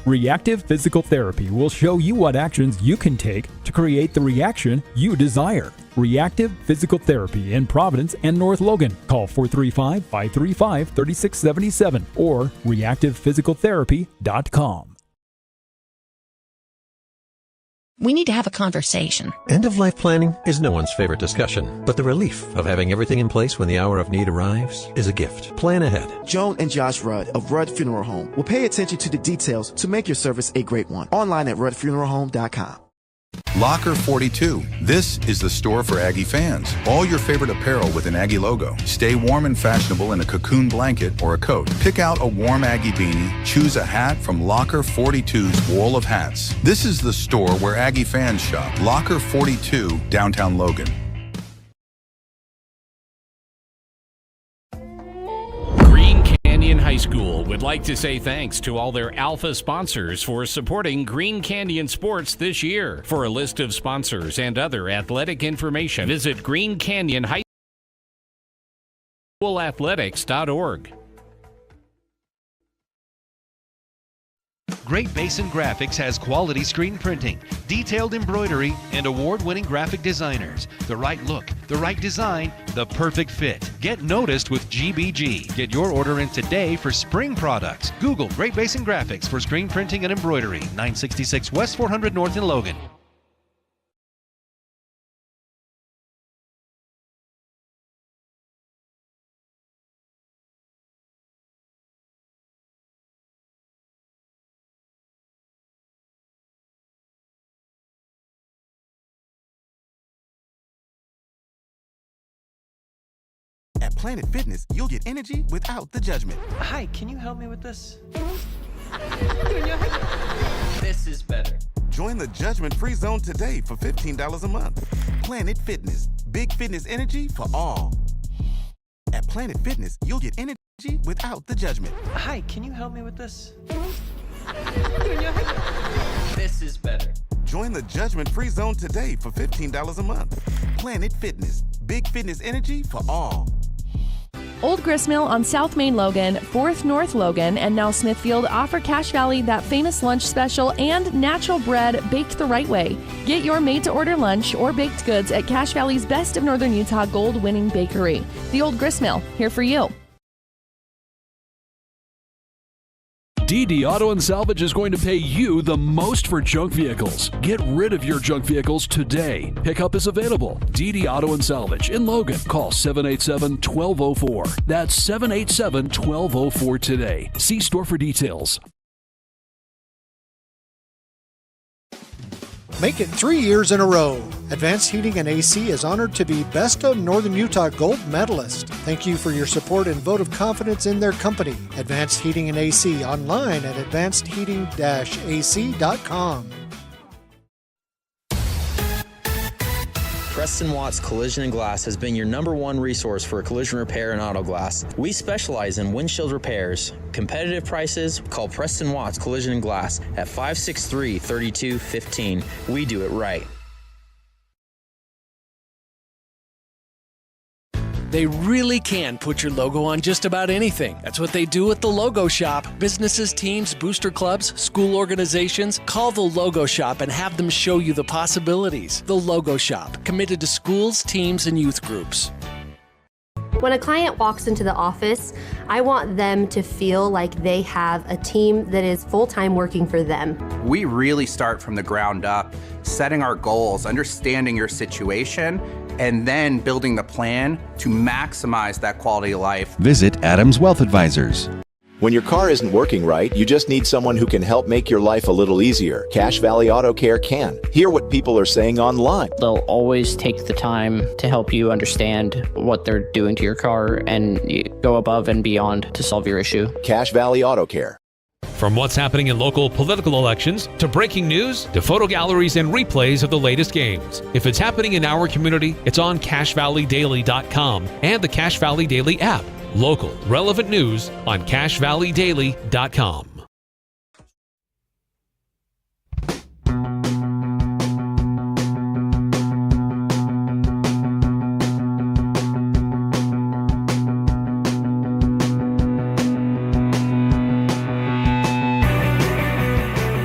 Reactive Physical Therapy will show you what actions you can take to create the reaction you desire. Reactive Physical Therapy in Providence and North Logan. Call 435-535-3677 or reactivephysicaltherapy.com. We need to have a conversation. End-of-life planning is no one's favorite discussion, but the relief of having everything in place when the hour of need arrives is a gift. Plan ahead. Joan and Josh Rudd of Rudd Funeral Home will pay attention to the details to make your service a great one. Online at ruddfuneralhome.com. Locker 42. This is the store for Aggie fans. All your favorite apparel with an Aggie logo. Stay warm and fashionable in a cocoon blanket or a coat. Pick out a warm Aggie beanie. Choose a hat from Locker 42's wall of hats. This is the store where Aggie fans shop. Locker 42, downtown Logan. Green Canyon High School would like to say thanks to all their Alpha sponsors for supporting Green Canyon Sports this year. For a list of sponsors and other athletic information, visit Green Canyon High School Athletics.org. Great Basin Graphics has quality screen printing, detailed embroidery, and award-winning graphic designers. The right look, the right design, the perfect fit. Get noticed with GBG. Get your order in today for spring products. Google Great Basin Graphics for screen printing and embroidery. 966 West 400 North in Logan. At Planet Fitness, you'll get energy without the judgment. Hi, can you help me with this? This is better. Join the judgment-free zone today for $15 a month. Planet Fitness, big fitness energy for all. At Planet Fitness, you'll get energy without the judgment. Hi, can you help me with this? This is better. Join the judgment-free zone today for $15 a month. Planet Fitness, big fitness energy for all. Old Gristmill on South Main Logan, 4th North Logan, and now Smithfield offer Cache Valley that famous lunch special and natural bread baked the right way. Get your made-to-order lunch or baked goods at Cache Valley's Best of Northern Utah gold-winning bakery. The Old Gristmill, here for you. DD Auto and Salvage is going to pay you the most for junk vehicles. Get rid of your junk vehicles today. Pickup is available. DD Auto and Salvage in Logan. Call 787-1204. That's 787-1204 today. See store for details. Make it 3 years in a row. Advanced Heating and AC is honored to be Best of Northern Utah Gold Medalist. Thank you for your support and vote of confidence in their company. Advanced Heating and AC online at advancedheating-ac.com. Preston Watts Collision and Glass has been your #1 resource for collision repair and auto glass. We specialize in windshield repairs. Competitive prices, call Preston Watts Collision and Glass at 563-3215. We do it right. They really can put your logo on just about anything. That's what they do at the Logo Shop. Businesses, teams, booster clubs, school organizations. Call the Logo Shop and have them show you the possibilities. The Logo Shop, committed to schools, teams, and youth groups. When a client walks into the office, I want them to feel like they have a team that is full-time working for them. We really start from the ground up, setting our goals, understanding your situation, and then building the plan to maximize that quality of life. Visit Adams Wealth Advisors. When your car isn't working right, you just need someone who can help make your life a little easier. Cache Valley Auto Care can. Hear what people are saying online. They'll always take the time to help you understand what they're doing to your car and go above and beyond to solve your issue. Cache Valley Auto Care. From what's happening in local political elections, to breaking news, to photo galleries and replays of the latest games. If it's happening in our community, it's on CacheValleyDaily.com and the Cache Valley Daily app. Local, relevant news on CacheValleyDaily.com.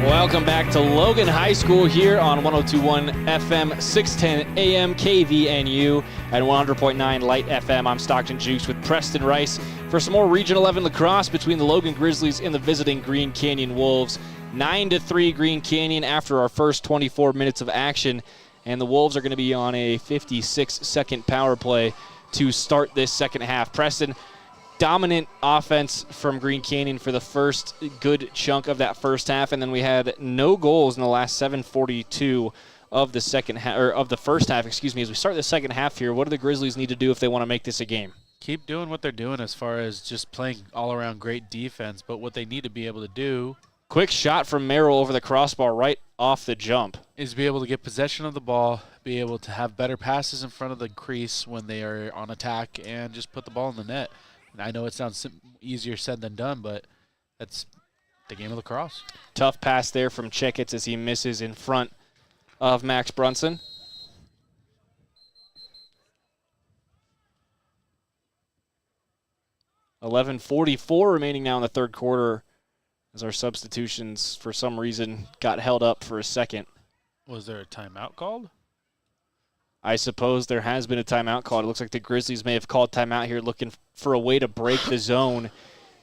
Welcome back to Logan High School here on 102.1 FM, 610 AM KVNU and 100.9 Light FM. I'm Stockton Jukes with Preston Rice for some more Region 11 lacrosse between the Logan Grizzlies and the visiting Green Canyon Wolves. 9-3 Green Canyon after our first 24 minutes of action, and the Wolves are going to be on a 56-second power play to start this second half. Preston, dominant offense from Green Canyon for the first good chunk of that first half, and then we had no goals in the last 7:42 of the second half, or of the first half, excuse me. As we start the second half here, what do the Grizzlies need to do if they want to make this a game? Keep doing what they're doing as far as just playing all-around great defense, but what they need to be able to do, quick shot from Merrill over the crossbar right off the jump, is be able to get possession of the ball, be able to have better passes in front of the crease when they are on attack, and just put the ball in the net. I know it sounds easier said than done, but that's the game of lacrosse. Tough pass there from Checketts as he misses in front of Max Brunson. .11:44 remaining now in the third quarter as our substitutions, for some reason, got held up for a second. Was there a timeout called? I suppose there has been a timeout called. It looks like the Grizzlies may have called timeout here, looking for a way to break the zone.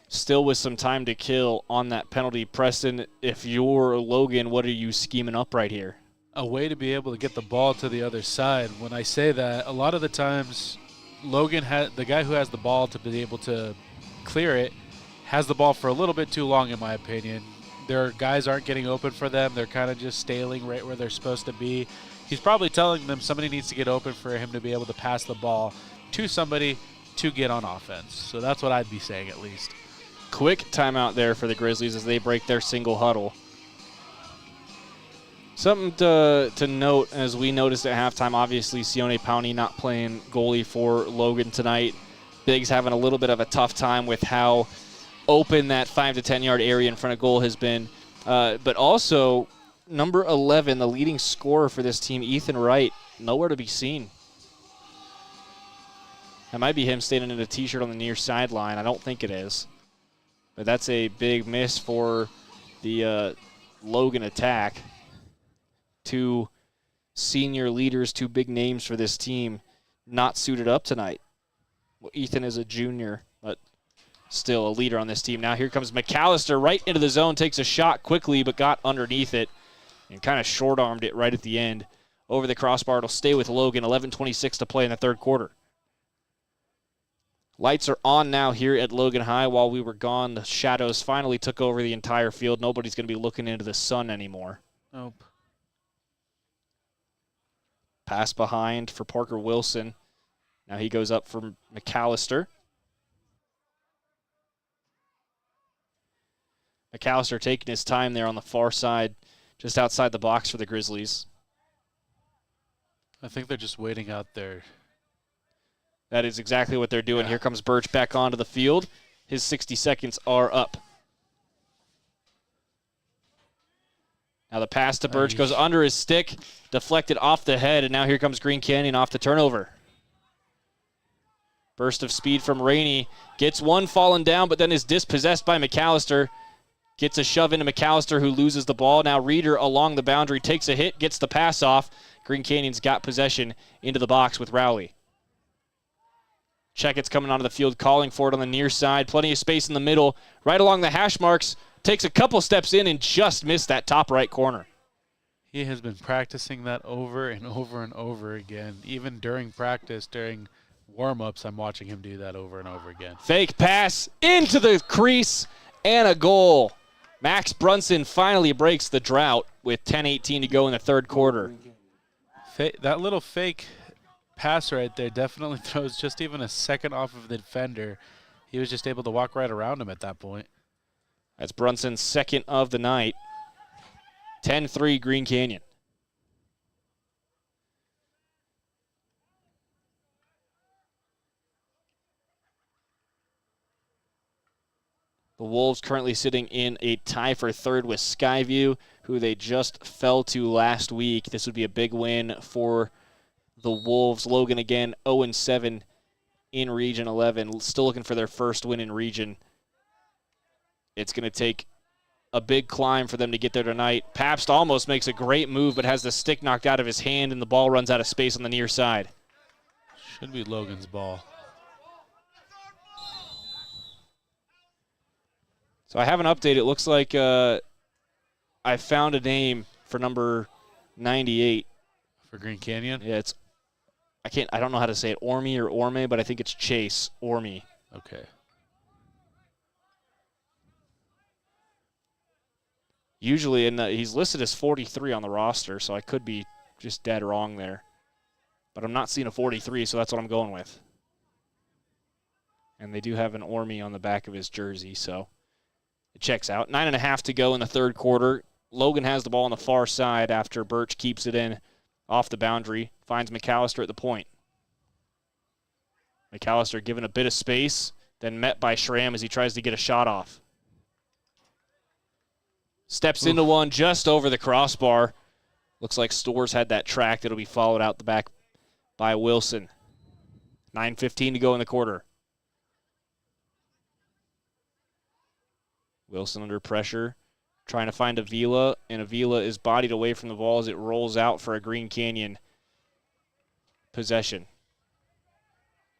Still with some time to kill on that penalty. Preston, if you're Logan, what are you scheming up right here? A way to be able to get the ball to the other side. When I say that, a lot of the times Logan, the guy who has the ball to be able to clear it, has the ball for a little bit too long, in my opinion. Their guys aren't getting open for them. They're kind of just staling right where they're supposed to be. He's probably telling them somebody needs to get open for him to be able to pass the ball to somebody to get on offense. So that's what I'd be saying at least. Quick timeout there for the Grizzlies as they break their single huddle. Something to note as we noticed at halftime, obviously Sione Pawnee not playing goalie for Logan tonight. Biggs having a little bit of a tough time with how open that 5 to 10 yard area in front of goal has been. But also, number 11, the leading scorer for this team, Ethan Wright, nowhere to be seen. That might be him standing in a t-shirt on the near sideline. I don't think it is. But that's a big miss for the Logan attack. Two senior leaders, two big names for this team, not suited up tonight. Well, Ethan is a junior, but still a leader on this team. Now here comes McAllister right into the zone, takes a shot quickly, but got underneath it and kind of short-armed it right at the end. Over the crossbar, it'll stay with Logan. 11:26 to play in the third quarter. Lights are on now here at Logan High. While we were gone, the shadows finally took over the entire field. Nobody's going to be looking into the sun anymore. Nope. Pass behind for Parker Wilson. Now he goes up for McAllister. McAllister taking his time there on the far side, just outside the box for the Grizzlies. I think they're just waiting out there. That is exactly what they're doing. Yeah. Here comes Birch back onto the field. His 60 seconds are up. Now the pass to Birch goes under his stick, deflected off the head, and now here comes Green Canyon off the turnover. Burst of speed from Rainey. Gets one falling down, but then is dispossessed by McAllister. Gets a shove into McAllister, who loses the ball. Now Reeder along the boundary takes a hit, gets the pass off. Green Canyon's got possession into the box with Rowley. Checkett's coming onto the field, calling for it on the near side. Plenty of space in the middle, right along the hash marks. Takes a couple steps in and just missed that top right corner. He has been practicing that over and over and over again. Even during practice, during warm-ups, I'm watching him do that over and over again. Fake pass into the crease and a goal. Max Brunson finally breaks the drought with 10:18 to go in the third quarter. That little fake pass right there definitely throws just even a second off of the defender. He was just able to walk right around him at that point. That's Brunson's second of the night. 10-3 Green Canyon. The Wolves currently sitting in a tie for third with Skyview, who they just fell to last week. This would be a big win for the Wolves. Logan again 0-7 in Region 11. Still looking for their first win in Region. It's going to take a big climb for them to get there tonight. Pabst almost makes a great move, but has the stick knocked out of his hand, and the ball runs out of space on the near side. Should be Logan's ball. So I have an update. It looks like I found a name for number 98. For Green Canyon? Yeah, I don't know how to say it, Orme or Orme, but I think it's Chase Orme. Okay. Usually, he's listed as 43 on the roster, so I could be just dead wrong there. But I'm not seeing a 43, so that's what I'm going with. And they do have an Orme on the back of his jersey, so it checks out. 9.5 to go in the third quarter. Logan has the ball on the far side after Birch keeps it in off the boundary. Finds McAllister at the point. McAllister given a bit of space. Then met by Schramm as he tries to get a shot off. Steps into one just over the crossbar. Looks like Storrs had that tracked. It'll be followed out the back by Wilson. 9:15 to go in the quarter. Wilson under pressure, trying to find Avila, and Avila is bodied away from the ball as it rolls out for a Green Canyon possession.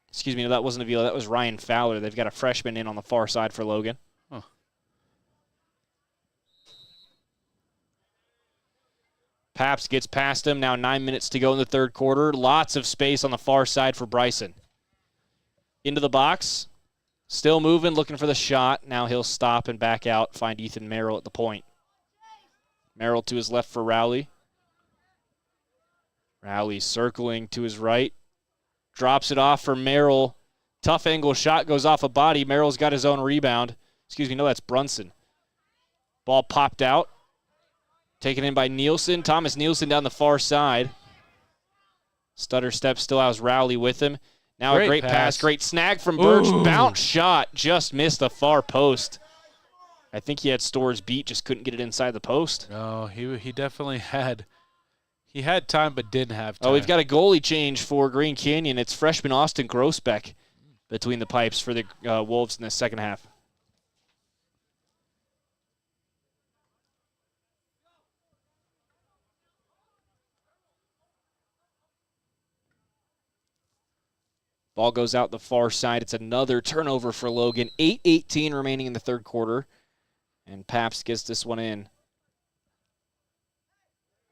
Excuse me, no, that wasn't Avila. That was Ryan Fowler. They've got a freshman in on the far side for Logan. Paps gets past him. Now 9 minutes to go in the third quarter. Lots of space on the far side for Bryson. Into the box. Still moving, looking for the shot. Now he'll stop and back out, find Ethan Merrill at the point. Merrill to his left for Rowley. Rowley circling to his right. Drops it off for Merrill. Tough angle shot goes off a body. Merrill's got his own rebound. Excuse me, no, that's Brunson. Ball popped out. Taken in by Nielsen. Thomas Nielsen down the far side. Stutter step still has Rowley with him. Now a great pass. Great snag from Birch. Ooh. Bounce shot. Just missed the far post. I think he had Storrs beat, just couldn't get it inside the post. No, he definitely had. He had time but didn't have time. Oh, we've got a goalie change for Green Canyon. It's freshman Austin Grossbeck between the pipes for the Wolves in the second half. Ball goes out the far side. It's another turnover for Logan. 8:18 remaining in the third quarter. And Paps gets this one in.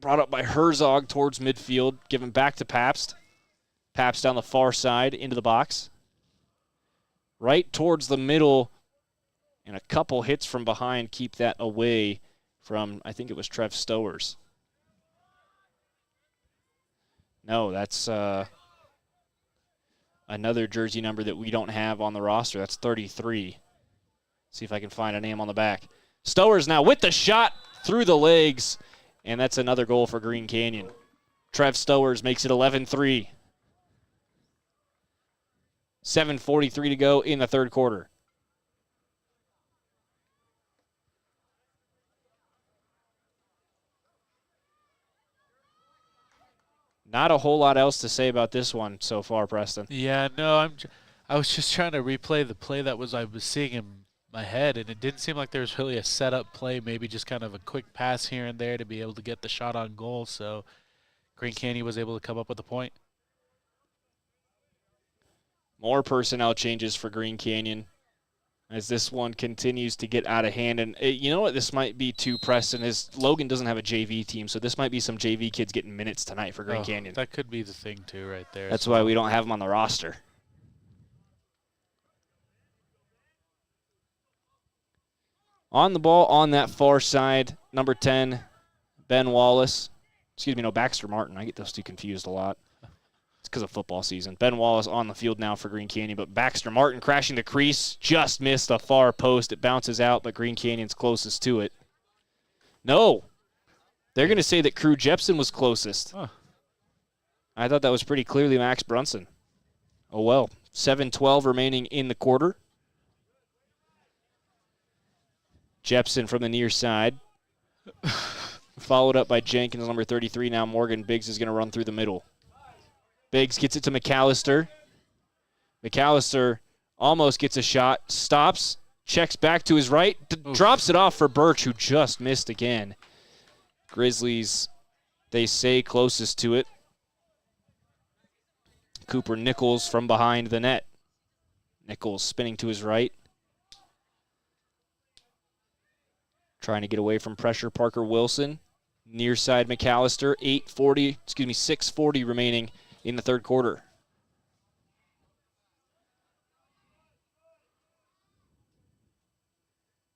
Brought up by Herzog towards midfield. Given back to Pabst. Pabst down the far side into the box. Right towards the middle. And a couple hits from behind keep that away from, I think it was Trev Stowers. No, that's another jersey number that we don't have on the roster. That's 33. See if I can find a name on the back. Stowers now with the shot through the legs. And that's another goal for Green Canyon. Trev Stowers makes it 11-3. 7:43 to go in the third quarter. Not a whole lot else to say about this one so far, Preston. Yeah, no, I was just trying to replay the play I was seeing in my head, and it didn't seem like there was really a setup play, maybe just kind of a quick pass here and there to be able to get the shot on goal, so Green Canyon was able to come up with a point. More personnel changes for Green Canyon as this one continues to get out of hand. And you know what this might be too, Preston, is Logan doesn't have a JV team, so this might be some JV kids getting minutes tonight for Green Canyon. That could be the thing too right there. That's why we don't have them on the roster. On the ball on that far side, number 10, Ben Wallace. Excuse me, no, Baxter Martin. I get those two confused a lot. It's because of football season. Ben Wallace on the field now for Green Canyon, but Baxter Martin crashing the crease, just missed a far post. It bounces out, but Green Canyon's closest to it. No. They're going to say that Crew Jepson was closest. Huh. I thought that was pretty clearly Max Brunson. Oh, well. 7:12 remaining in the quarter. Jepson from the near side. Followed up by Jenkins, number 33. Now Morgan Biggs is going to run through the middle. Biggs gets it to McAllister. McAllister almost gets a shot. Stops. Checks back to his right. Drops it off for Birch, who just missed again. Grizzlies, they say, closest to it. Cooper Nichols from behind the net. Nichols spinning to his right. Trying to get away from pressure, Parker Wilson. Near side McAllister, 6:40 remaining in the third quarter.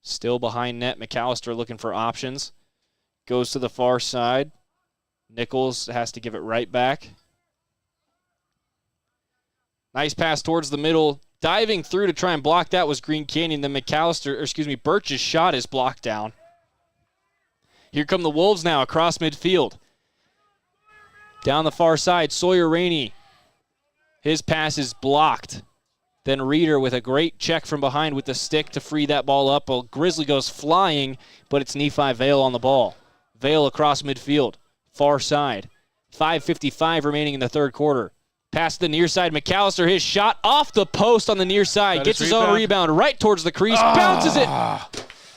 Still behind net, McAllister looking for options. Goes to the far side. Nichols has to give it right back. Nice pass towards the middle. Diving through to try and block that was Green Canyon. Then Birch's shot is blocked down. Here come the Wolves now across midfield. Down the far side, Sawyer Rainey. His pass is blocked. Then Reeder with a great check from behind with the stick to free that ball up. Well, Grizzly goes flying, but it's Nephi Vale on the ball. Vale across midfield, far side. 5:55 remaining in the third quarter. Past the near side, McAllister, his shot off the post on the near side. Gets his own rebound right towards the crease, bounces it,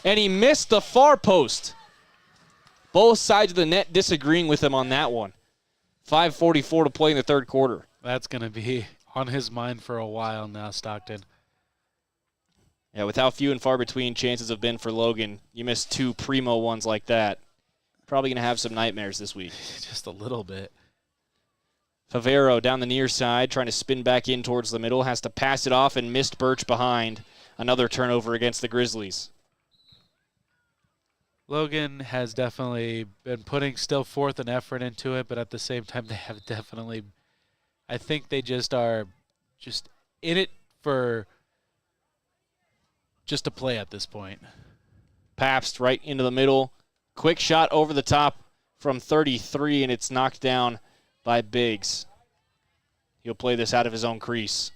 and he missed the far post. Both sides of the net disagreeing with him on that one. 5:44 to play in the third quarter. That's going to be on his mind for a while now, Stockton. Yeah, with how few and far between chances have been for Logan, you miss 2 primo ones like that. Probably going to have some nightmares this week. Just a little bit. Favero down the near side, trying to spin back in towards the middle, has to pass it off and missed Birch behind. Another turnover against the Grizzlies. Logan has definitely been putting still forth an effort into it, but at the same time, they have definitely, I think they just are just in it for just to play at this point. Pabst right into the middle. Quick shot over the top from 33, and it's knocked down by Biggs. He'll play this out of his own crease.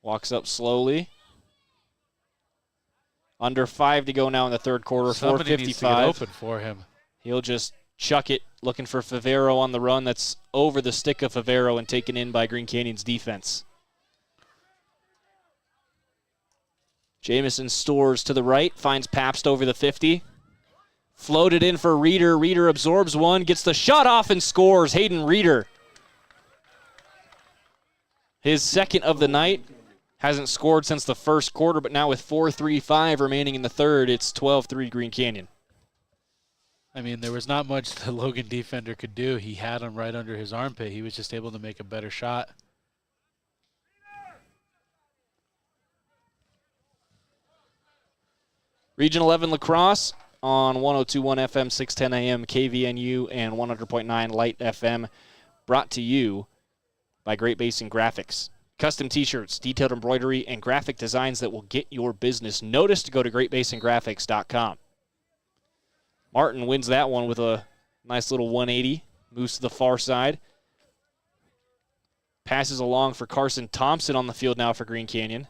Walks up slowly. Under 5 to go now in the third quarter. Somebody 4:55. needs to get open for him. He'll just chuck it, looking for Favero on the run. That's over the stick of Favero and taken in by Green Canyon's defense. Jamison Stores to the right, finds Pabst over the 50. Floated in for Reeder. Reeder absorbs one, gets the shot off and scores. Hayden Reeder. His second of the night. Hasn't scored since the first quarter, but now with 4:35 remaining in the third, it's 12-3 Green Canyon. I mean, there was not much the Logan defender could do. He had him right under his armpit. He was just able to make a better shot. Region 11 Lacrosse on 102.1 FM, 610 AM, KVNU, and 100.9 Light FM. Brought to you by Great Basin Graphics. Custom t-shirts, detailed embroidery, and graphic designs that will get your business noticed. Go to greatbasingraphics.com. Martin wins that one with a nice little 180. Moves to the far side. Passes along for Carson Thompson on the field now for Green Canyon.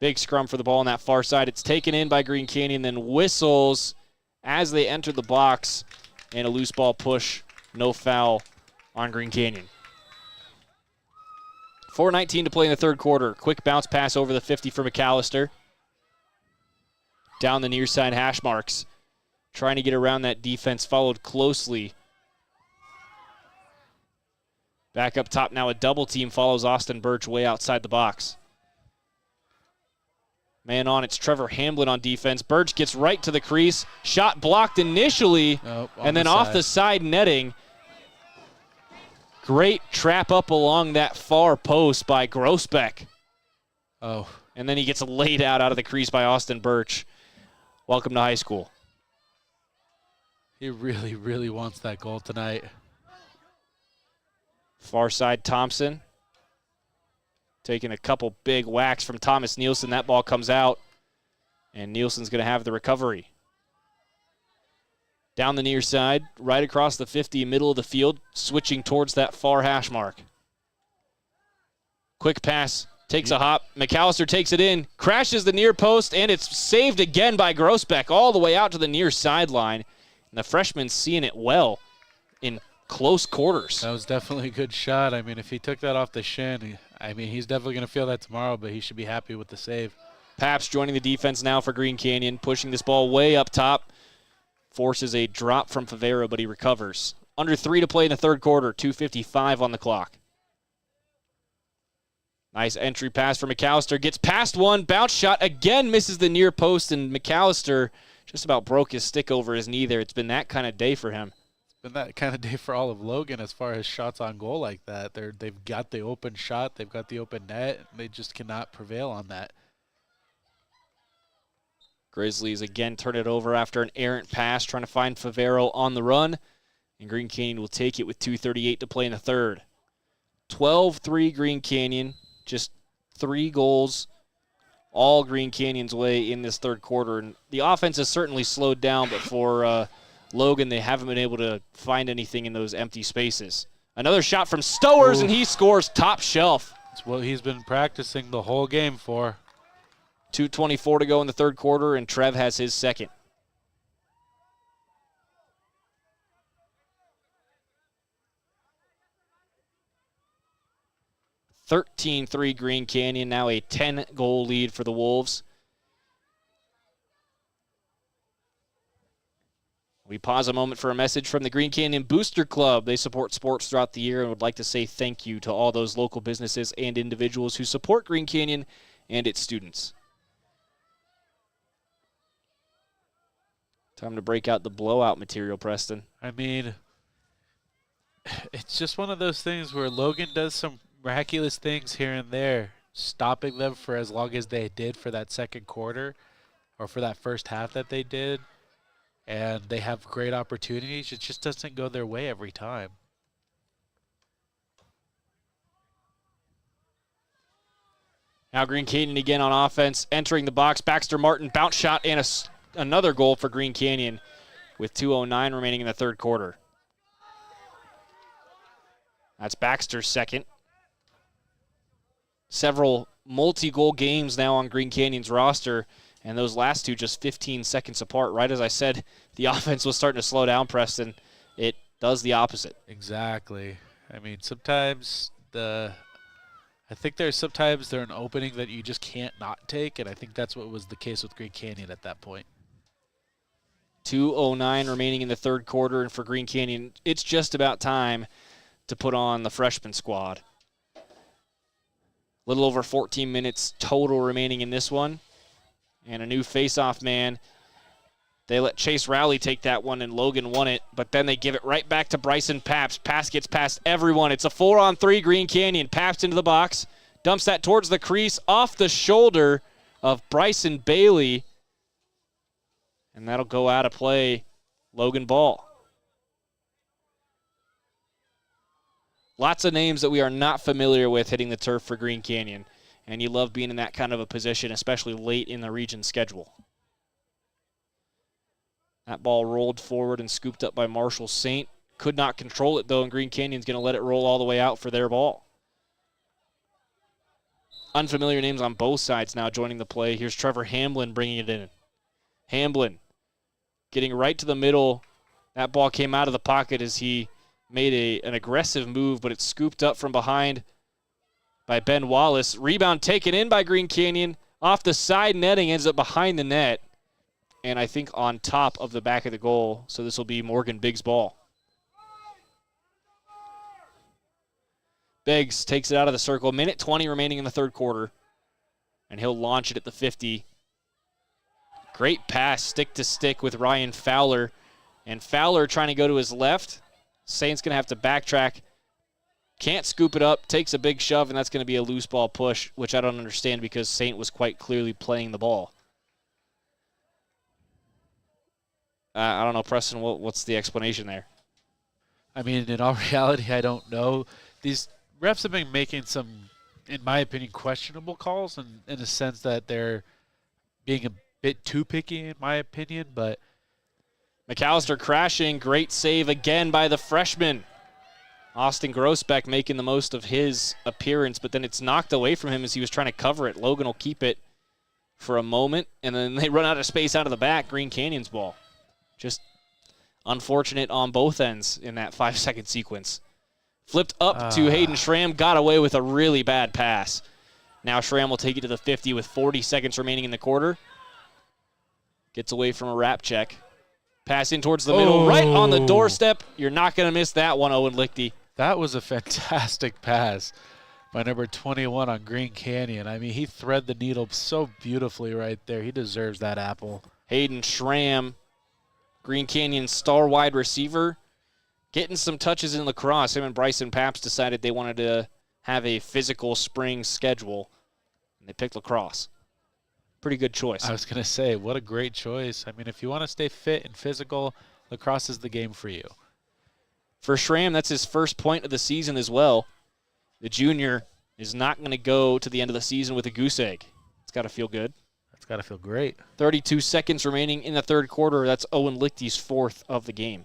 Big scrum for the ball on that far side. It's taken in by Green Canyon, then whistles as they enter the box. And a loose ball push. No foul on Green Canyon. 4:19 to play in the third quarter. Quick bounce pass over the 50 for McAllister. Down the near side hash marks. Trying to get around that defense, followed closely. Back up top now, a double team follows Austin Birch way outside the box. Man on, it's Trevor Hamblin on defense. Birch gets right to the crease. Shot blocked initially, and then off the side netting. Great trap up along that far post by Grossbeck. Oh. And then he gets laid out of the crease by Austin Birch. Welcome to high school. He really, really wants that goal tonight. Far side Thompson. Taking a couple big whacks from Thomas Nielsen. That ball comes out, and Nielsen's going to have the recovery. Down the near side, right across the 50, middle of the field, switching towards that far hash mark. Quick pass, takes a hop. McAllister takes it in, crashes the near post, and it's saved again by Grossbeck all the way out to the near sideline. And the freshman's seeing it well in close quarters. That was definitely a good shot. I mean, if he took that off the shin, he's definitely going to feel that tomorrow, but he should be happy with the save. Pabst joining the defense now for Green Canyon, pushing this ball way up top. Forces a drop from Favero, but he recovers. Under 3 to play in the third quarter, 2:55 on the clock. Nice entry pass for McAllister. Gets past one, bounce shot, again misses the near post, and McAllister just about broke his stick over his knee there. It's been that kind of day for him. It's been that kind of day for all of Logan as far as shots on goal like that. They've got the open shot, they've got the open net, and they just cannot prevail on that. Grizzlies again turn it over after an errant pass, trying to find Favero on the run. And Green Canyon will take it with 2:38 to play in the third. 12-3 Green Canyon, just 3 goals, all Green Canyon's way in this third quarter. And the offense has certainly slowed down, but for Logan, they haven't been able to find anything in those empty spaces. Another shot from Stowers, and he scores top shelf. That's what he's been practicing the whole game for. 2:24 to go in the third quarter, and Trev has his second. (13-3) Green Canyon, now a 10-goal lead for the Wolves. We pause a moment for a message from the Green Canyon Booster Club. They support sports throughout the year and would like to say thank you to all those local businesses and individuals who support Green Canyon and its students. Time to break out the blowout material, Preston. I mean, it's just one of those things where Logan does some miraculous things here and there, stopping them for as long as they did for that second quarter or for that first half that they did. And they have great opportunities. It just doesn't go their way every time. Now Green Canyon again on offense, entering the box. Baxter Martin, bounce shot, and another goal for Green Canyon with 2:09 remaining in the third quarter. That's Baxter's second. Several multi-goal games now on Green Canyon's roster, and those last two just 15 seconds apart. Right as I said, the offense was starting to slow down, Preston. It does the opposite. Exactly. I mean, sometimes I think sometimes they're an opening that you just can't not take, and I think that's what was the case with Green Canyon at that point. 2:09 remaining in the third quarter, and for Green Canyon, it's just about time to put on the freshman squad. A little over 14 minutes total remaining in this one. And a new face-off man. They let Chase Rowley take that one, and Logan won it. But then they give it right back to Bryson Pabst. Pass gets past everyone. It's a 4-on-3 Green Canyon. Pabst into the box. Dumps that towards the crease off the shoulder of Bryson Bailey. And that'll go out of play. Logan ball. Lots of names that we are not familiar with hitting the turf for Green Canyon. And you love being in that kind of a position, especially late in the region schedule. That ball rolled forward and scooped up by Marshall Saint. Could not control it, though, and Green Canyon's going to let it roll all the way out for their ball. Unfamiliar names on both sides now joining the play. Here's Trevor Hamblin bringing it in. Hamblin getting right to the middle. That ball came out of the pocket as he made an aggressive move, but it's scooped up from behind by Ben Wallace. Rebound taken in by Green Canyon. Off the side netting, ends up behind the net. And I think on top of the back of the goal. So this will be Morgan Biggs' ball. Biggs takes it out of the circle. Minute 20 remaining in the third quarter. And he'll launch it at the 50. Great pass, stick to stick with Ryan Fowler. And Fowler trying to go to his left. Saint's going to have to backtrack. Can't scoop it up, takes a big shove, and that's going to be a loose ball push, which I don't understand because Saint was quite clearly playing the ball. I don't know, Preston, what's the explanation there? I mean, in all reality, I don't know. These refs have been making some, in my opinion, questionable calls in a sense that they're being a bit too picky, in my opinion, but McAllister crashing, great save again by the freshman. Austin Grossbeck making the most of his appearance, but then it's knocked away from him as he was trying to cover it. Logan will keep it for a moment, and then they run out of space out of the back. Green Canyon's ball. Just unfortunate on both ends in that 5-second sequence. Flipped up to Hayden Schramm, got away with a really bad pass. Now Schramm will take it to the 50 with 40 seconds remaining in the quarter. Gets away from a wrap check. Pass in towards the middle, right on the doorstep. You're not going to miss that one, Owen Lichty. That was a fantastic pass by number 21 on Green Canyon. I mean, he threaded the needle so beautifully right there. He deserves that apple. Hayden Schramm, Green Canyon's star wide receiver, getting some touches in lacrosse. Him and Bryson Pabst decided they wanted to have a physical spring schedule, and they picked lacrosse. Pretty good choice. I was going to say, what a great choice. I mean, if you want to stay fit and physical, lacrosse is the game for you. For Schramm, that's his first point of the season as well. The junior is not going to go to the end of the season with a goose egg. It's got to feel good. It's got to feel great. 32 seconds remaining in the third quarter. That's Owen Lichty's fourth of the game.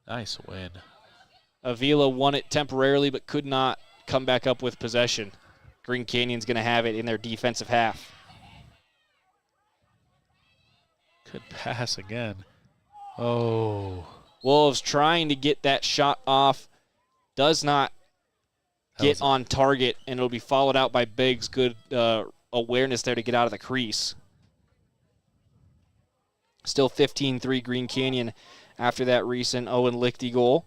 Nice win. Avila won it temporarily but could not come back up with possession. Green Canyon's going to have it in their defensive half. Good pass again. Oh. Wolves trying to get that shot off. Does not get on target, and it'll be followed out by Biggs. Good awareness there to get out of the crease. Still 15-3 Green Canyon after that recent Owen Lichty goal.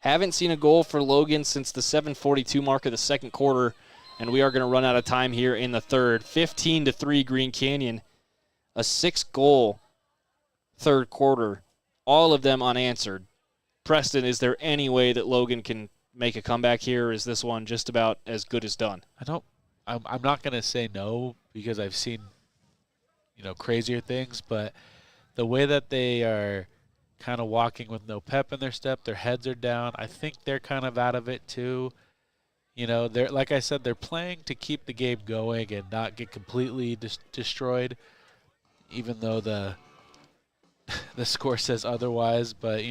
Haven't seen a goal for Logan since the 7:42 mark of the second quarter, and we are going to run out of time here in the third. 15-3 Green Canyon. A 6-goal third quarter. All of them unanswered. Preston, is there any way that Logan can make a comeback here, or is this one just about as good as done? I'm not going to say no because I've seen, crazier things, but the way that they are kind of walking with no pep in their step, their heads are down, I think they're kind of out of it too. They're, like I said, they're playing to keep the game going and not get completely destroyed, even though the score says otherwise. But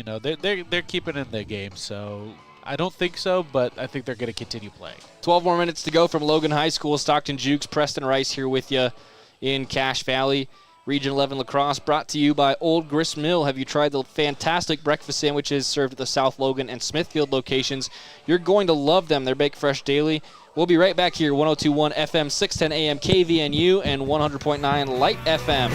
they're keeping in their game, so I don't think so, but I think they're going to continue playing. 12 more minutes to go from Logan High School. Stockton Jukes, Preston Rice here with you in Cache Valley. Region 11 Lacrosse brought to you by Old Grist Mill. Have you tried the fantastic breakfast sandwiches served at the South Logan and Smithfield locations? You're going to love them. They're baked fresh daily. We'll be right back here, 102.1 FM, 610 AM KVNU, and 100.9 Light FM.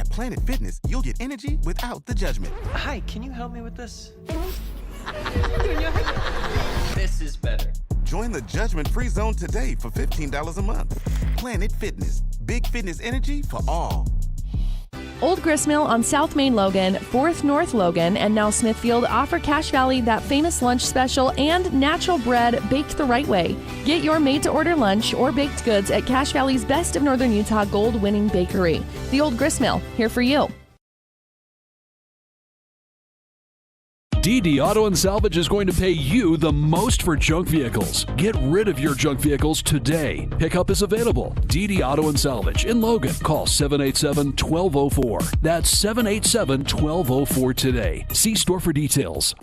Planet Fitness, you'll get energy without the judgment. Hi, can you help me with this? This is better. Join the judgment-free zone today for $15 a month. Planet Fitness, big fitness energy for all. Old Gristmill on South Main Logan, 4th North Logan, and now Smithfield offer Cache Valley that famous lunch special and natural bread baked the right way. Get your made-to-order lunch or baked goods at Cache Valley's Best of Northern Utah gold-winning bakery. The Old Gristmill, here for you. DD Auto and Salvage is going to pay you the most for junk vehicles. Get rid of your junk vehicles today. Pickup is available. DD Auto and Salvage in Logan. Call 787-1204. That's 787-1204 today. See store for details.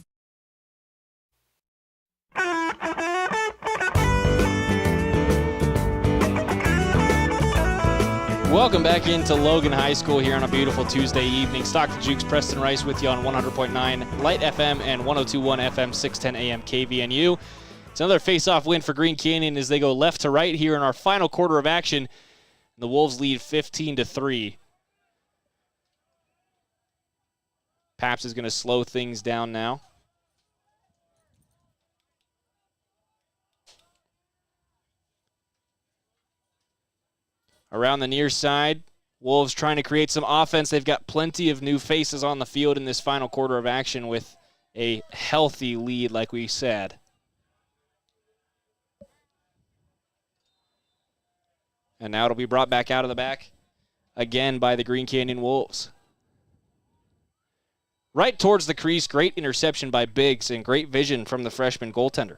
Welcome back into Logan High School here on a beautiful Tuesday evening. Stockton Jukes, Preston Rice with you on 100.9 Light FM and 102.1 FM, 610 AM KVNU. It's another face-off win for Green Canyon as they go left to right here in our final quarter of action. The Wolves lead 15-3. Paps is going to slow things down now. Around the near side, Wolves trying to create some offense. They've got plenty of new faces on the field in this final quarter of action with a healthy lead, like we said. And now it'll be brought back out of the back again by the Green Canyon Wolves. Right towards the crease, great interception by Biggs and great vision from the freshman goaltender.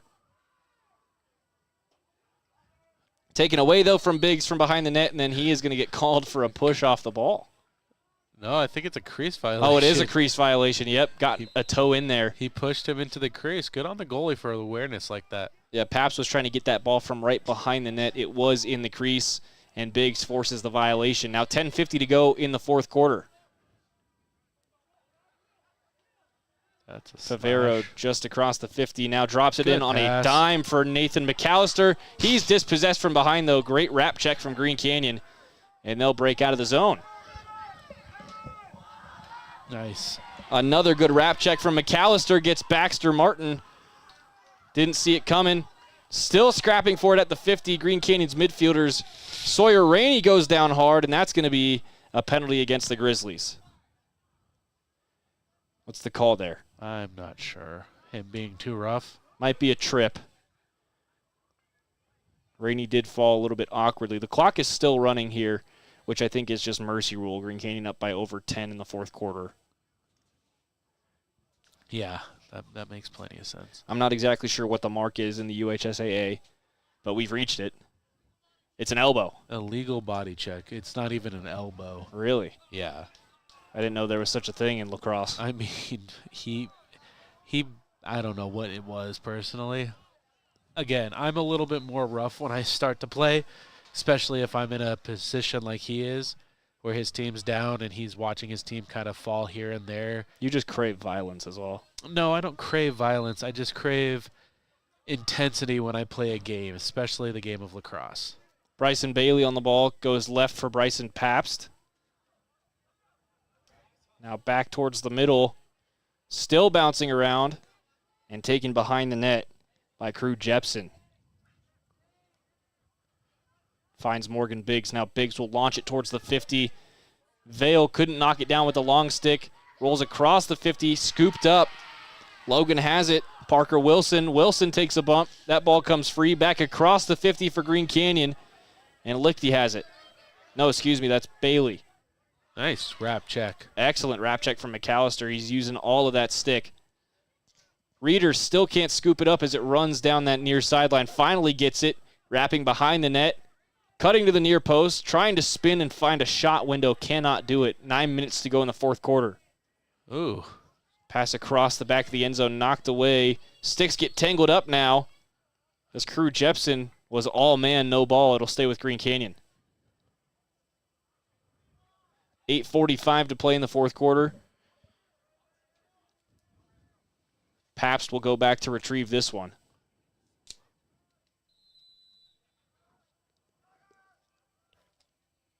Taken away, though, from Biggs from behind the net, and then he is going to get called for a push off the ball. No, I think it's a crease violation. Oh, it is a crease violation. Yep, got a toe in there. He pushed him into the crease. Good on the goalie for awareness like that. Yeah, Paps was trying to get that ball from right behind the net. It was in the crease, and Biggs forces the violation. Now 10:50 to go in the fourth quarter. That's a Favero just across the 50. Now drops it in on a dime for Nathan McAllister. He's dispossessed from behind, though. Great wrap check from Green Canyon, and they'll break out of the zone. Nice. Another good wrap check from McAllister gets Baxter Martin. Didn't see it coming. Still scrapping for it at the 50. Green Canyon's midfielders. Sawyer Rainey goes down hard, and that's going to be a penalty against the Grizzlies. What's the call there? I'm not sure. Him being too rough. Might be a trip. Rainey did fall a little bit awkwardly. The clock is still running here, which I think is just mercy rule. Green Canyon up by over 10 in the fourth quarter. Yeah, that makes plenty of sense. I'm not exactly sure what the mark is in the UHSAA, but we've reached it. It's an elbow. Illegal body check. It's not even an elbow. Really? Yeah. I didn't know there was such a thing in lacrosse. I mean, he I don't know what it was personally. Again, I'm a little bit more rough when I start to play, especially if I'm in a position like he is, where his team's down and he's watching his team kind of fall here and there. You just crave violence as well. No, I don't crave violence. I just crave intensity when I play a game, especially the game of lacrosse. Bryson Bailey on the ball, goes left for Bryson Pabst. Now back towards the middle, still bouncing around and taken behind the net by Crew Jepson. Finds Morgan Biggs. Now Biggs will launch it towards the 50. Vale couldn't knock it down with the long stick. Rolls across the 50, scooped up. Logan has it. Parker Wilson. Wilson takes a bump. That ball comes free back across the 50 for Green Canyon. And Lichty has it. No, excuse me, that's Bailey. Nice wrap check. Excellent wrap check from McAllister. He's using all of that stick. Reeder still can't scoop it up as it runs down that near sideline. Finally gets it, wrapping behind the net, cutting to the near post, trying to spin and find a shot window. Cannot do it. 9 minutes to go in the fourth quarter. Ooh. Pass across the back of the end zone, knocked away. Sticks get tangled up now as Crew Jepson was all man, no ball. It'll stay with Green Canyon. 8:45 to play in the fourth quarter. Pabst will go back to retrieve this one.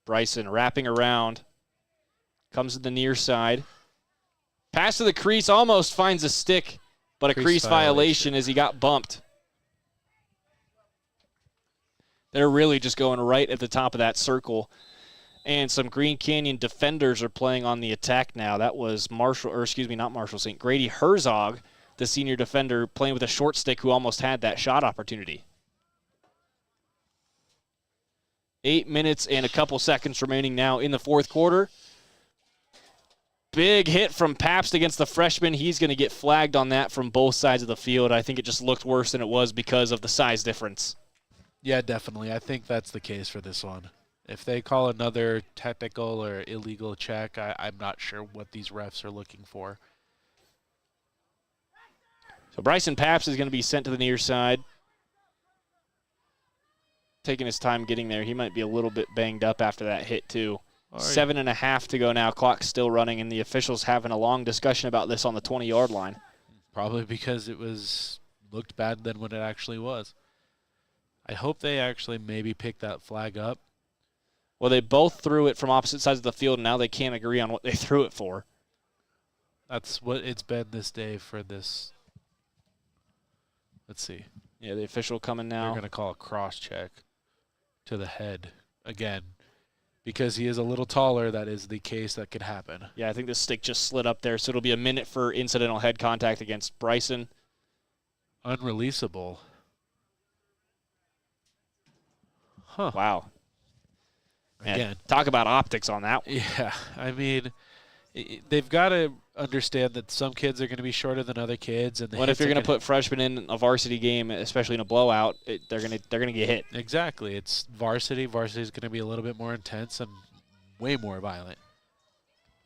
Bryson wrapping around. Comes to the near side. Pass to the crease, almost finds a stick, but a crease violation as he got bumped. They're really just going right at the top of that circle. And some Green Canyon defenders are playing on the attack now. That was Grady Herzog, the senior defender, playing with a short stick who almost had that shot opportunity. 8 minutes and a couple seconds remaining now in the fourth quarter. Big hit from Pabst against the freshman. He's going to get flagged on that from both sides of the field. I think it just looked worse than it was because of the size difference. Yeah, definitely. I think that's the case for this one. If they call another technical or illegal check, I'm not sure what these refs are looking for. So Bryson Pabst is going to be sent to the near side. Taking his time getting there. He might be a little bit banged up after that hit, too. 7.5 to go now. Clock's still running, and the officials having a long discussion about this on the 20-yard line. Probably because it looked bad than what it actually was. I hope they actually maybe pick that flag up. Well, they both threw it from opposite sides of the field, and now they can't agree on what they threw it for. That's what it's been this day for this. Let's see. Yeah, the official coming now. They're going to call a cross check to the head again. Because he is a little taller, that is the case that could happen. Yeah, I think the stick just slid up there, so it'll be a minute for incidental head contact against Bryson. Unreleasable. Huh. Wow. Man, Again. talk about optics on that one. Yeah, I mean, they've got to understand that some kids are going to be shorter than other kids. And if you're going to put freshmen in a varsity game, especially in a blowout, they're going to get hit. Exactly. It's varsity. Varsity is going to be a little bit more intense and way more violent.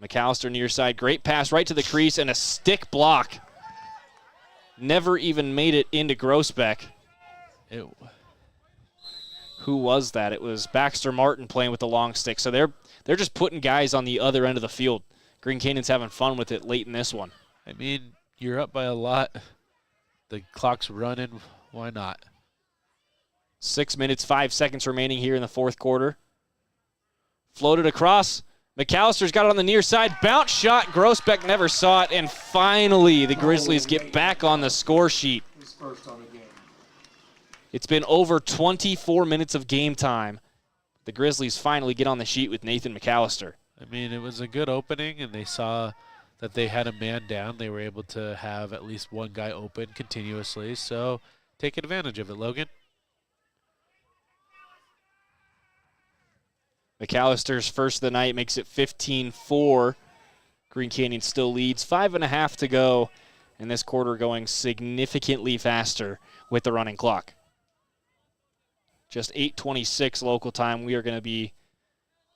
McAllister near side. Great pass right to the crease and a stick block. Never even made it into Grossbeck. Who was that? It was Baxter Martin playing with the long stick. So they're just putting guys on the other end of the field. Green Canyon's having fun with it late in this one. I mean, you're up by a lot. The clock's running. Why not? 6 minutes, 5 seconds remaining here in the fourth quarter. Floated across. McAllister's got it on the near side. Bounce shot. Grossbeck never saw it. And finally, the Grizzlies get back on the score sheet. It's been over 24 minutes of game time. The Grizzlies finally get on the sheet with Nathan McAllister. I mean, it was a good opening, and they saw that they had a man down. They were able to have at least one guy open continuously, so take advantage of it, Logan. McAllister's first of the night makes it 15-4. Green Canyon still leads. 5.5 to go, and this quarter going significantly faster with the running clock. Just 8:26 local time. We are going to be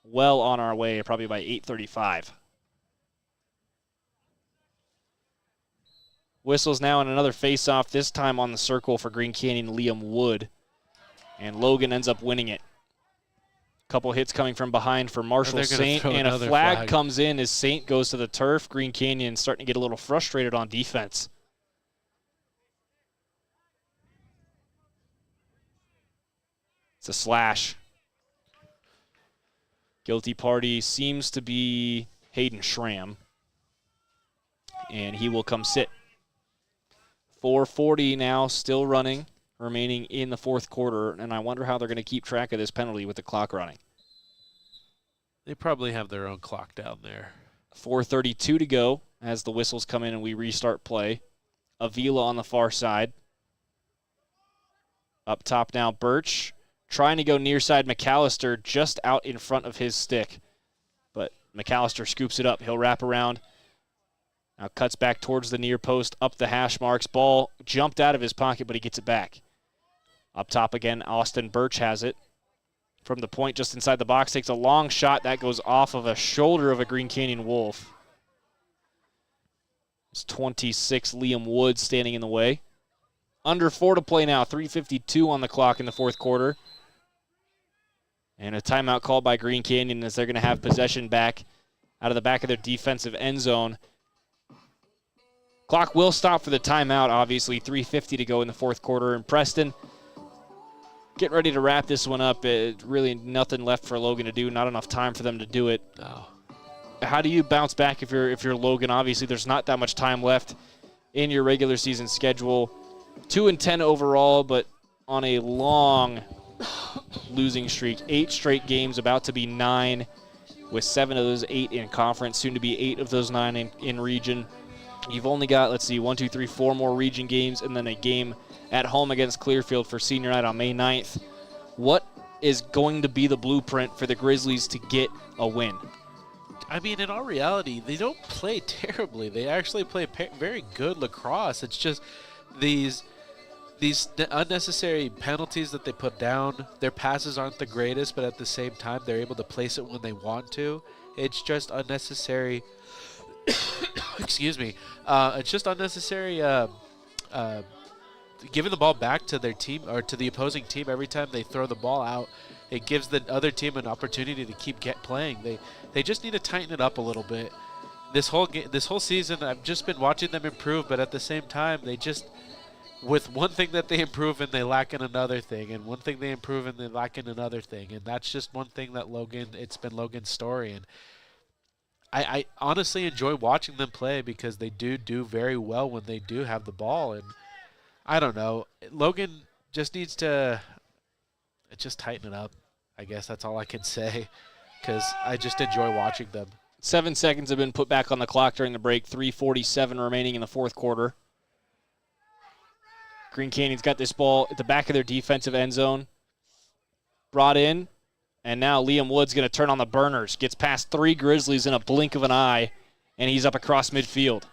well on our way, probably by 8:35. Whistles now in another face-off, this time on the circle for Green Canyon, Liam Wood. And Logan ends up winning it. Couple hits coming from behind for Marshall Saint, and a flag comes in as Saint goes to the turf. Green Canyon starting to get a little frustrated on defense. It's a slash. Guilty party seems to be Hayden Schramm, and he will come sit. 4:40 now, still running, remaining in the fourth quarter, and I wonder how they're going to keep track of this penalty with the clock running. They probably have their own clock down there. 4:32 to go as the whistles come in and we restart play. Avila on the far side. Up top now, Birch trying to go near side. McAllister just out in front of his stick, but McAllister scoops it up. He'll wrap around. Now cuts back towards the near post, up the hash marks. Ball jumped out of his pocket, but he gets it back. Up top again, Austin Birch has it. From the point just inside the box, takes a long shot. That goes off of a shoulder of a Green Canyon Wolf. It's 26, Liam Wood standing in the way. Under 4 to play now, 3:52 on the clock in the fourth quarter. And a timeout called by Green Canyon as they're going to have possession back out of the back of their defensive end zone. Clock will stop for the timeout, obviously. 3:50 to go in the fourth quarter. And Preston, get ready to wrap this one up. Really nothing left for Logan to do. Not enough time for them to do it. No. How do you bounce back if you're Logan? Obviously, there's not that much time left in your regular season schedule. 2-10 overall, but on a long losing streak. 8 straight games, about to be 9, with 7 of those 8 in conference, soon to be 8 of those 9 in region. You've only got, 4 more region games, and then a game at home against Clearfield for senior night on May 9th. What is going to be the blueprint for the Grizzlies to get a win? I mean, in all reality, they don't play terribly. They actually play very good lacrosse. It's just these unnecessary penalties that they put down. Their passes aren't the greatest, but at the same time, they're able to place it when they want to. It's just unnecessary. Excuse me. It's just unnecessary giving the ball back to their team or to the opposing team every time they throw the ball out. It gives the other team an opportunity to keep playing. They just need to tighten it up a little bit. This whole season, I've just been watching them improve, but at the same time, they just, with one thing that they improve in, they lack in another thing, and one thing they improve in, they lack in another thing, and that's just one thing that it's been Logan's story. And I honestly enjoy watching them play because they do very well when they do have the ball. And I don't know, Logan just needs to just tighten it up. I guess that's all I can say because I just enjoy watching them. 7 seconds have been put back on the clock during the break. 3:47 remaining in the fourth quarter. Green Canyon's got this ball at the back of their defensive end zone. Brought in. And now Liam Wood's going to turn on the burners. Gets past 3 Grizzlies in a blink of an eye, and he's up across midfield.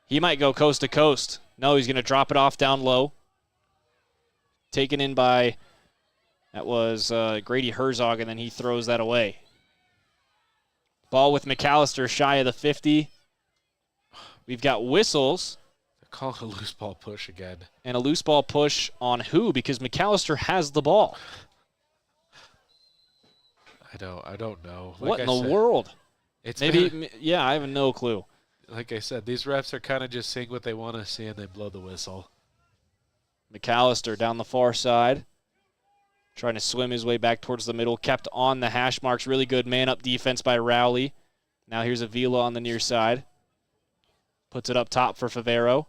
He might go coast to coast. No, he's going to drop it off down low. Taken in by, that was Grady Herzog, and then he throws that away. Ball with McAllister shy of the 50. We've got whistles. They're calling a loose ball push again. And a loose ball push on who? Because McAllister has the ball. I don't know. What in the world? It's yeah, I have no clue. Like I said, these refs are kind of just seeing what they want to see, and they blow the whistle. McAllister down the far side, trying to swim his way back towards the middle, kept on the hash marks. Really good man-up defense by Rowley. Now here's Avila on the near side. Puts it up top for Favero.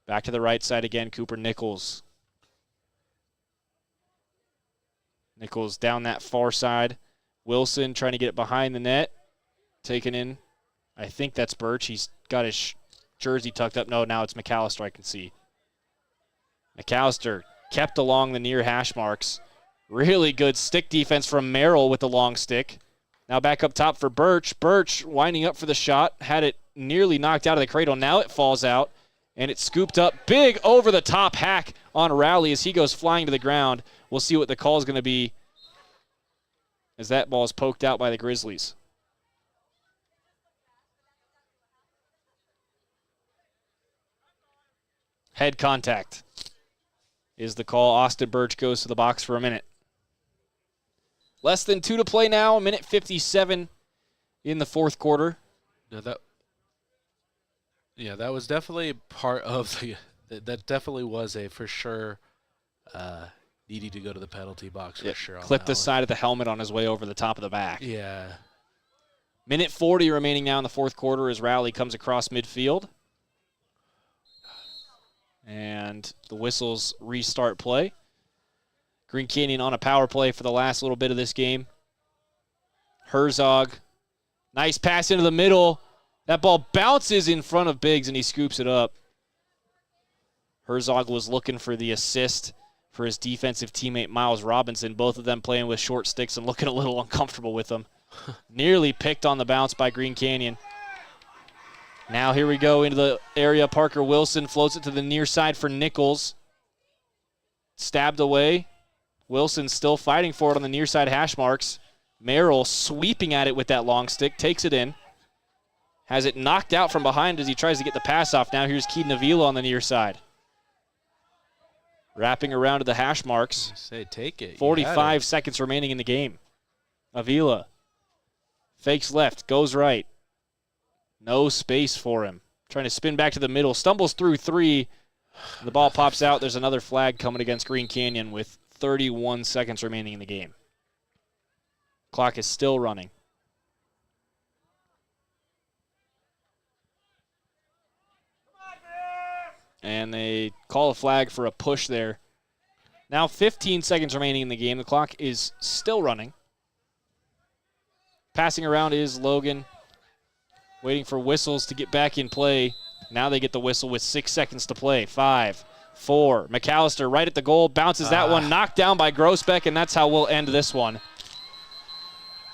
Back to the right side again, Cooper Nichols. Nichols down that far side. Wilson trying to get it behind the net. Taken in. I think that's Birch. He's got his jersey tucked up. No, now it's McAllister, I can see. McAllister kept along the near hash marks. Really good stick defense from Merrill with the long stick. Now back up top for Birch. Birch winding up for the shot. Had it nearly knocked out of the cradle. Now it falls out, and it's scooped up. Big over-the-top hack on Rowley as he goes flying to the ground. We'll see what the call is going to be as that ball is poked out by the Grizzlies. Head contact is the call. Austin Birch goes to the box for a minute. Less than 2 to play now, 1:57 in the fourth quarter. No, that was definitely part of the. That definitely was a for sure needing to go to the penalty box for sure. Clipped the side of the helmet on his way over the top of the back. Yeah. 1:40 remaining now in the fourth quarter as Rowley comes across midfield. And the whistles restart play. Green Canyon on a power play for the last little bit of this game. Herzog. Nice pass into the middle. That ball bounces in front of Biggs, and he scoops it up. Herzog was looking for the assist for his defensive teammate Miles Robinson. Both of them playing with short sticks and looking a little uncomfortable with them. Nearly picked on the bounce by Green Canyon. Now here we go into the area. Parker Wilson floats it to the near side for Nichols. Stabbed away. Wilson still fighting for it on the near side hash marks. Merrill sweeping at it with that long stick. Takes it in. Has it knocked out from behind as he tries to get the pass off. Now here's Keaton Avila on the near side. Wrapping around to the hash marks. Say, take it. 45 seconds remaining in the game. Avila fakes left, goes right. No space for him. Trying to spin back to the middle. Stumbles through 3. The ball pops out. There's another flag coming against Green Canyon with 31 seconds remaining in the game. Clock is still running. And they call a flag for a push there. Now 15 seconds remaining in the game. The clock is still running. Passing around is Logan. Waiting for whistles to get back in play. Now they get the whistle with 6 seconds to play. 5, 4. McAllister right at the goal. Bounces that one. Knocked down by Grossbeck, and that's how we'll end this one.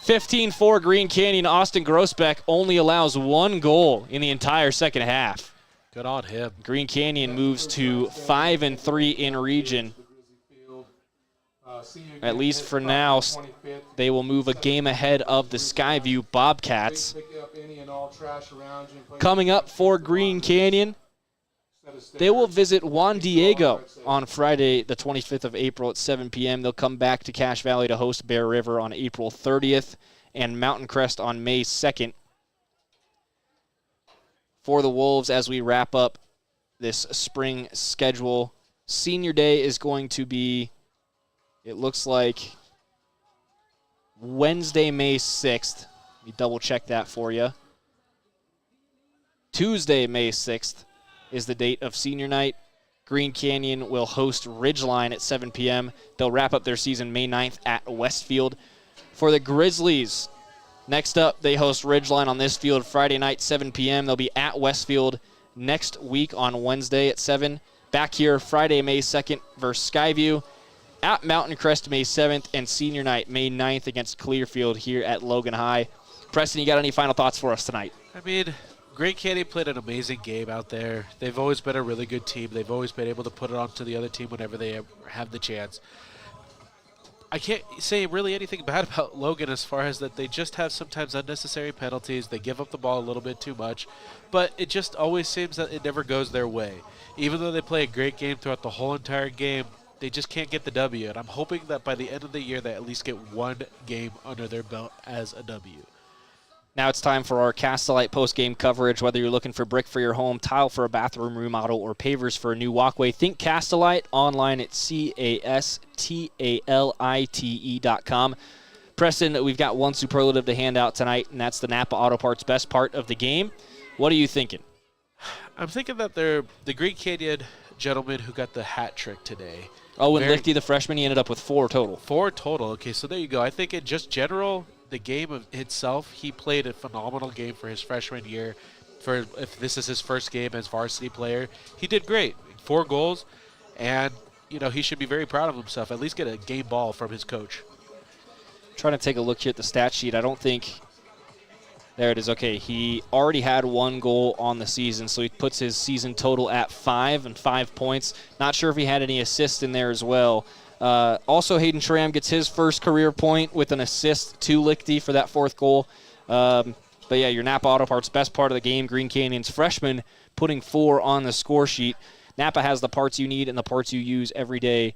15-4 Green Canyon. Austin Grossbeck only allows 1 goal in the entire second half. Good on him. Green Canyon moves to 5-3 in region. At least for now, they will move a game ahead of the Skyview Bobcats. Coming up for Green Canyon, they will visit Juan Diego on Friday, the 25th of April at 7 p.m. They'll come back to Cache Valley to host Bear River on April 30th and Mountain Crest on May 2nd. For the Wolves, as we wrap up this spring schedule, Senior Day is going to be, it looks like, Wednesday, May 6th. Let me double check that for you. Tuesday, May 6th is the date of senior night. Green Canyon will host Ridgeline at 7 p.m. They'll wrap up their season May 9th at Westfield. For the Grizzlies, next up, they host Ridgeline on this field Friday night, 7 p.m. They'll be at Westfield next week on Wednesday at 7. Back here Friday, May 2nd versus Skyview. At Mountain Crest, May 7th, and senior night, May 9th against Clearfield here at Logan High. Preston, you got any final thoughts for us tonight? I mean, Green Canyon played an amazing game out there. They've always been a really good team. They've always been able to put it on to the other team whenever they have the chance. I can't say really anything bad about Logan as far as that they just have sometimes unnecessary penalties. They give up the ball a little bit too much, but it just always seems that it never goes their way. Even though they play a great game throughout the whole entire game, they just can't get the W, and I'm hoping that by the end of the year they at least get 1 game under their belt as a W. Now it's time for our Castellite post-game coverage. Whether you're looking for brick for your home, tile for a bathroom remodel, or pavers for a new walkway, think Castellite online at CASTALITE.com. Preston, we've got one superlative to hand out tonight, and that's the Napa Auto Parts best part of the game. What are you thinking? I'm thinking that they're the Green Canyon gentleman who got the hat trick today. Oh, and Lichty, the freshman, he ended up with 4 total. 4 total. Okay, so there you go. I think in just general, the game of itself, he played a phenomenal game for his freshman year. For if this is his first game as varsity player, he did great. 4 goals, and he should be very proud of himself. At least get a game ball from his coach. Trying to take a look here at the stat sheet. I don't think. There it is. Okay, he already had 1 goal on the season, so he puts his season total at 5 and 5 points. Not sure if he had any assists in there as well. Also, Hayden Schramm gets his first career point with an assist to Lichty for that 4th goal. But yeah, your Napa Auto Parts, best part of the game. Green Canyon's freshman putting 4 on the score sheet. Napa has the parts you need and the parts you use every day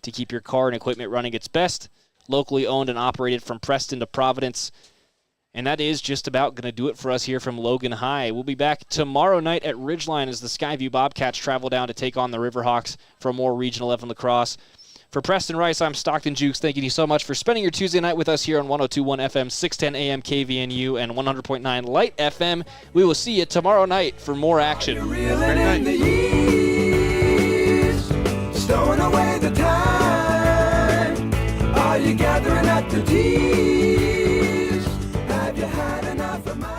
to keep your car and equipment running its best. Locally owned and operated from Preston to Providence. And that is just about going to do it for us here from Logan High. We'll be back tomorrow night at Ridgeline as the Skyview Bobcats travel down to take on the Riverhawks for more Regional 11 lacrosse. For Preston Rice, I'm Stockton Jukes. Thanking you so much for spending your Tuesday night with us here on 102.1 FM, 610 AM KVNU, and 100.9 Light FM. We will see you tomorrow night for more action. Stowing away the time. Are you gathering at the D's? Have you had enough of mine?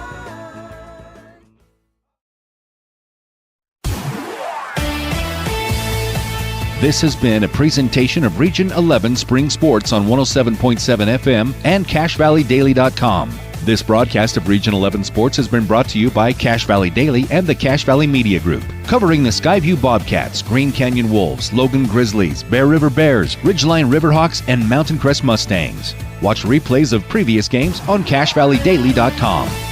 This has been a presentation of Region 11 Spring Sports on 107.7 FM and CashValleyDaily.com. This broadcast of Region 11 Sports has been brought to you by Cache Valley Daily and the Cache Valley Media Group, covering the Skyview Bobcats, Green Canyon Wolves, Logan Grizzlies, Bear River Bears, Ridgeline Riverhawks, and Mountain Crest Mustangs. Watch replays of previous games on CashValleyDaily.com.